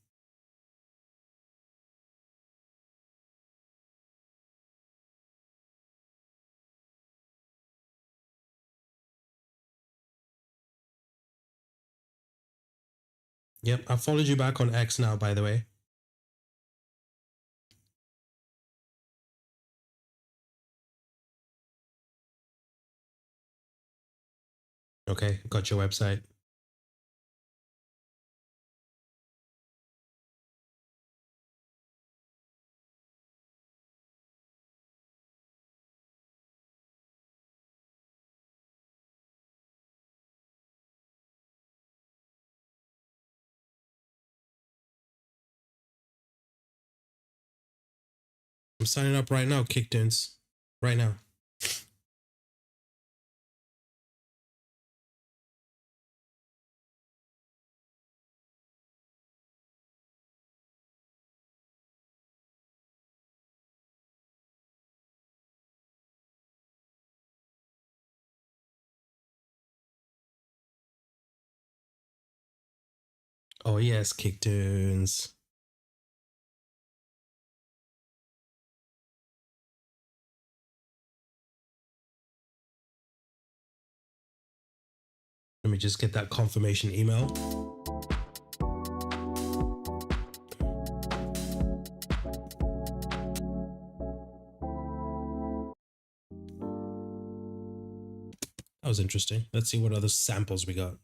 Yep, I followed you back on X now, by the way. Okay, got your website. I'm signing up right now, Kick Tunes. Right now. Oh yes, kick tunes. Let me just get that confirmation email. That was interesting. Let's see what other samples we got.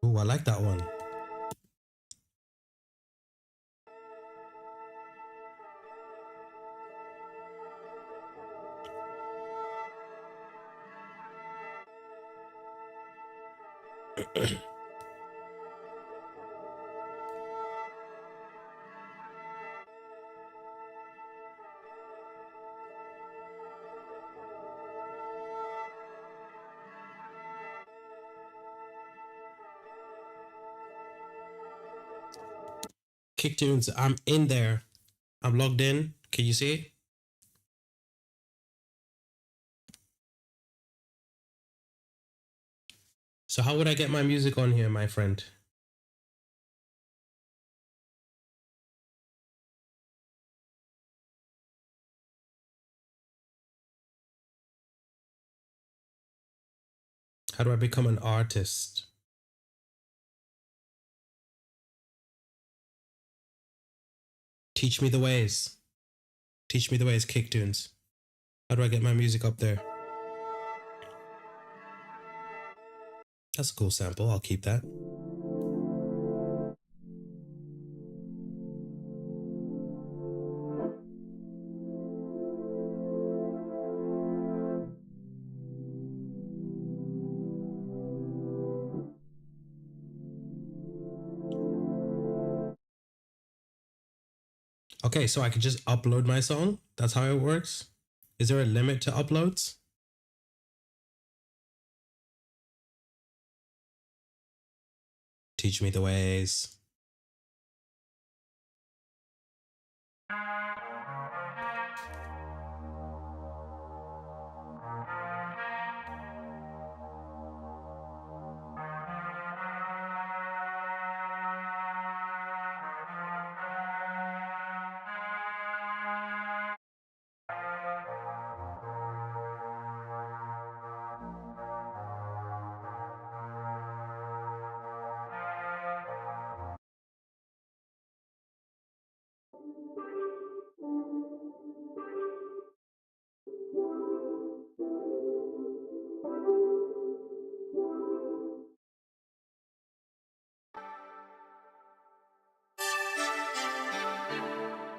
Ooh, I like that one. Kick tunes. I'm in there. I'm logged in. Can you see? So how would I get my music on here, my friend? How do I become an artist? Teach me the ways. Teach me the ways, kick tunes. How do I get my music up there? That's a cool sample. I'll keep that. Okay, so I can just upload my song. That's how it works. Is there a limit to uploads? Teach me the ways.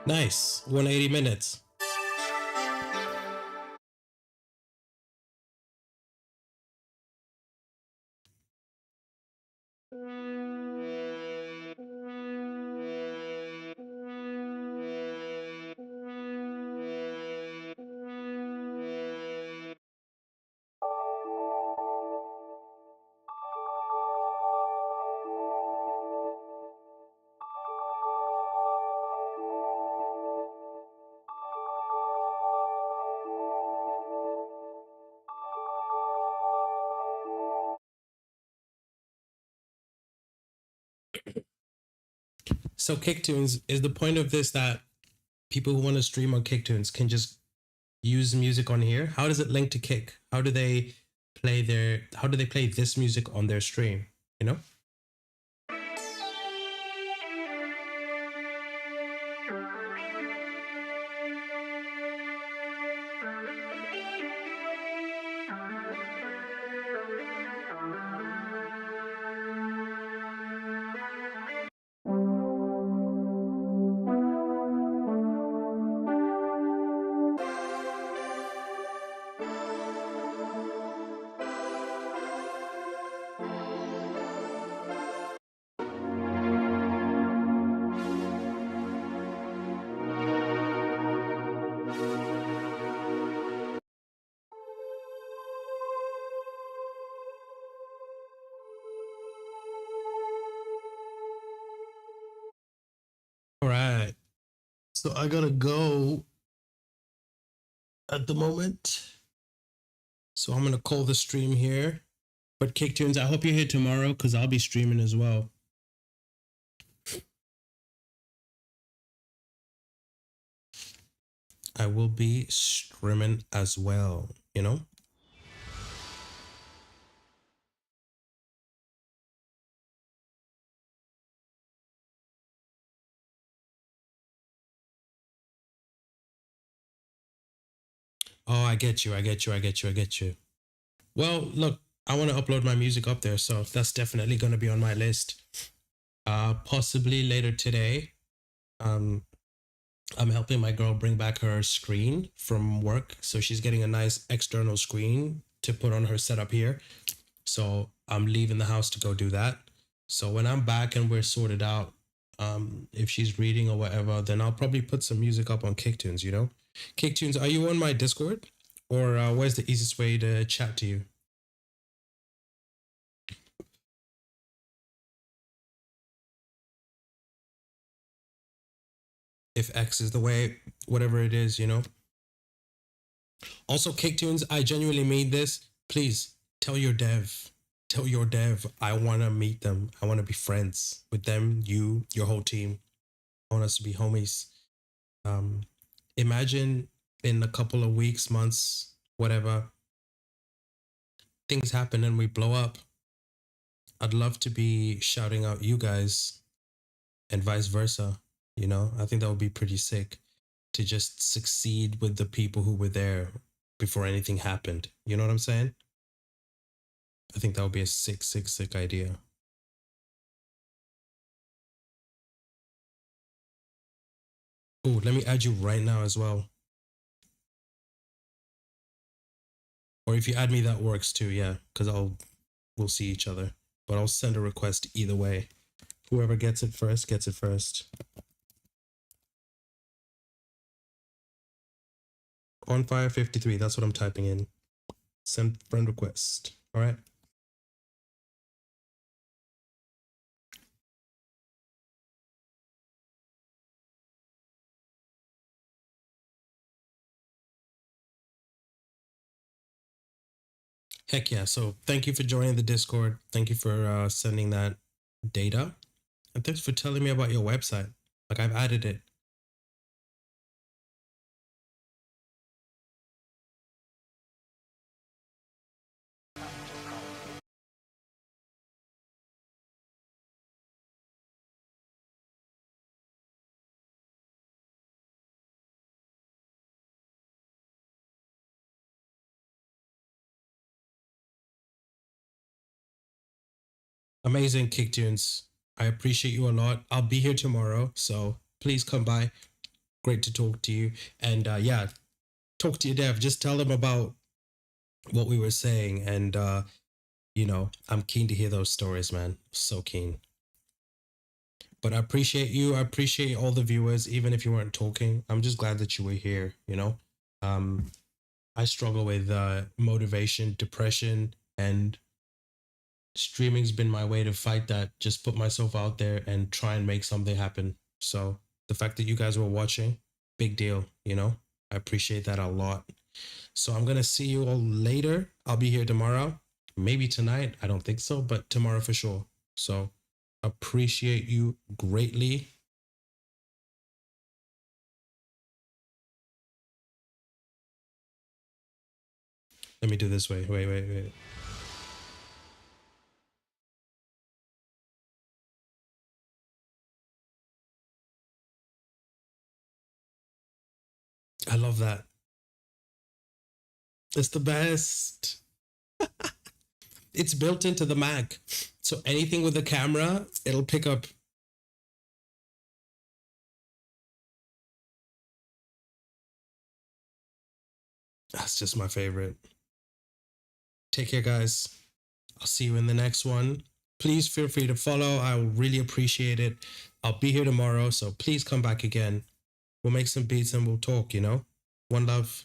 Nice. 180 minutes. So Kicktunes, is the point of this that people who want to stream on Kicktunes can just use music on here? How does it link to Kick? How do they play this music on their stream? You know? So I gotta go at the moment. So I'm gonna call the stream here. But Kicktunes, I hope you're here tomorrow because I'll be streaming as well. I will be streaming as well, you know? Oh, I get you. I get you. I get you. I get you. Well, look, I want to upload my music up there, so that's definitely going to be on my list. Possibly later today. Um, I'm helping my girl bring back her screen from work, so she's getting a nice external screen to put on her setup here. So I'm leaving the house to go do that. So when I'm back and we're sorted out, if she's reading or whatever, then I'll probably put some music up on Kicktunes, you know? Kicktunes, are you on my Discord? Or where's the easiest way to chat to you? If X is the way, whatever it is, you know? Also, Kicktunes, I genuinely mean this. Please tell your dev. Tell your dev I want to meet them. I want to be friends with them, you, your whole team. I want us to be homies. Um, Imagine in a couple of weeks, months, whatever, things happen and we blow up. I'd love to be shouting out you guys and vice versa. You know, I think that would be pretty sick to just succeed with the people who were there before anything happened. You know what I'm saying? I think that would be a sick, sick, sick idea. Oh, let me add you right now as well. Or if you add me, that works too. Yeah, because we'll see each other. But I'll send a request either way. Whoever gets it first gets it first. On fire 53. That's what I'm typing in. Send friend request. All right. Heck yeah. So thank you for joining the Discord. Thank you for sending that data. And thanks for telling me about your website. Like I've added it. Amazing Kicktunes. I appreciate you a lot. I'll be here tomorrow. So please come by. Great to talk to you. And yeah, talk to your dev. Just tell them about what we were saying. And, you know, I'm keen to hear those stories, man. So keen. But I appreciate you. I appreciate all the viewers, even if you weren't talking. I'm just glad that you were here, you know? I struggle with motivation, depression, and streaming's been my way to fight that. Just put myself out there and try and make something happen. So the fact that you guys were watching, big deal, you know? I appreciate that a lot. So I'm going to see you all later. I'll be here tomorrow. Maybe tonight. I don't think so, but tomorrow for sure. So appreciate you greatly. Let me do this way. Wait. I love that. It's the best. It's built into the Mac. So anything with the camera, it'll pick up. That's just my favorite. Take care, guys. I'll see you in the next one. Please feel free to follow. I will really appreciate it. I'll be here tomorrow, so please come back again. We'll make some beats and we'll talk, you know? One love.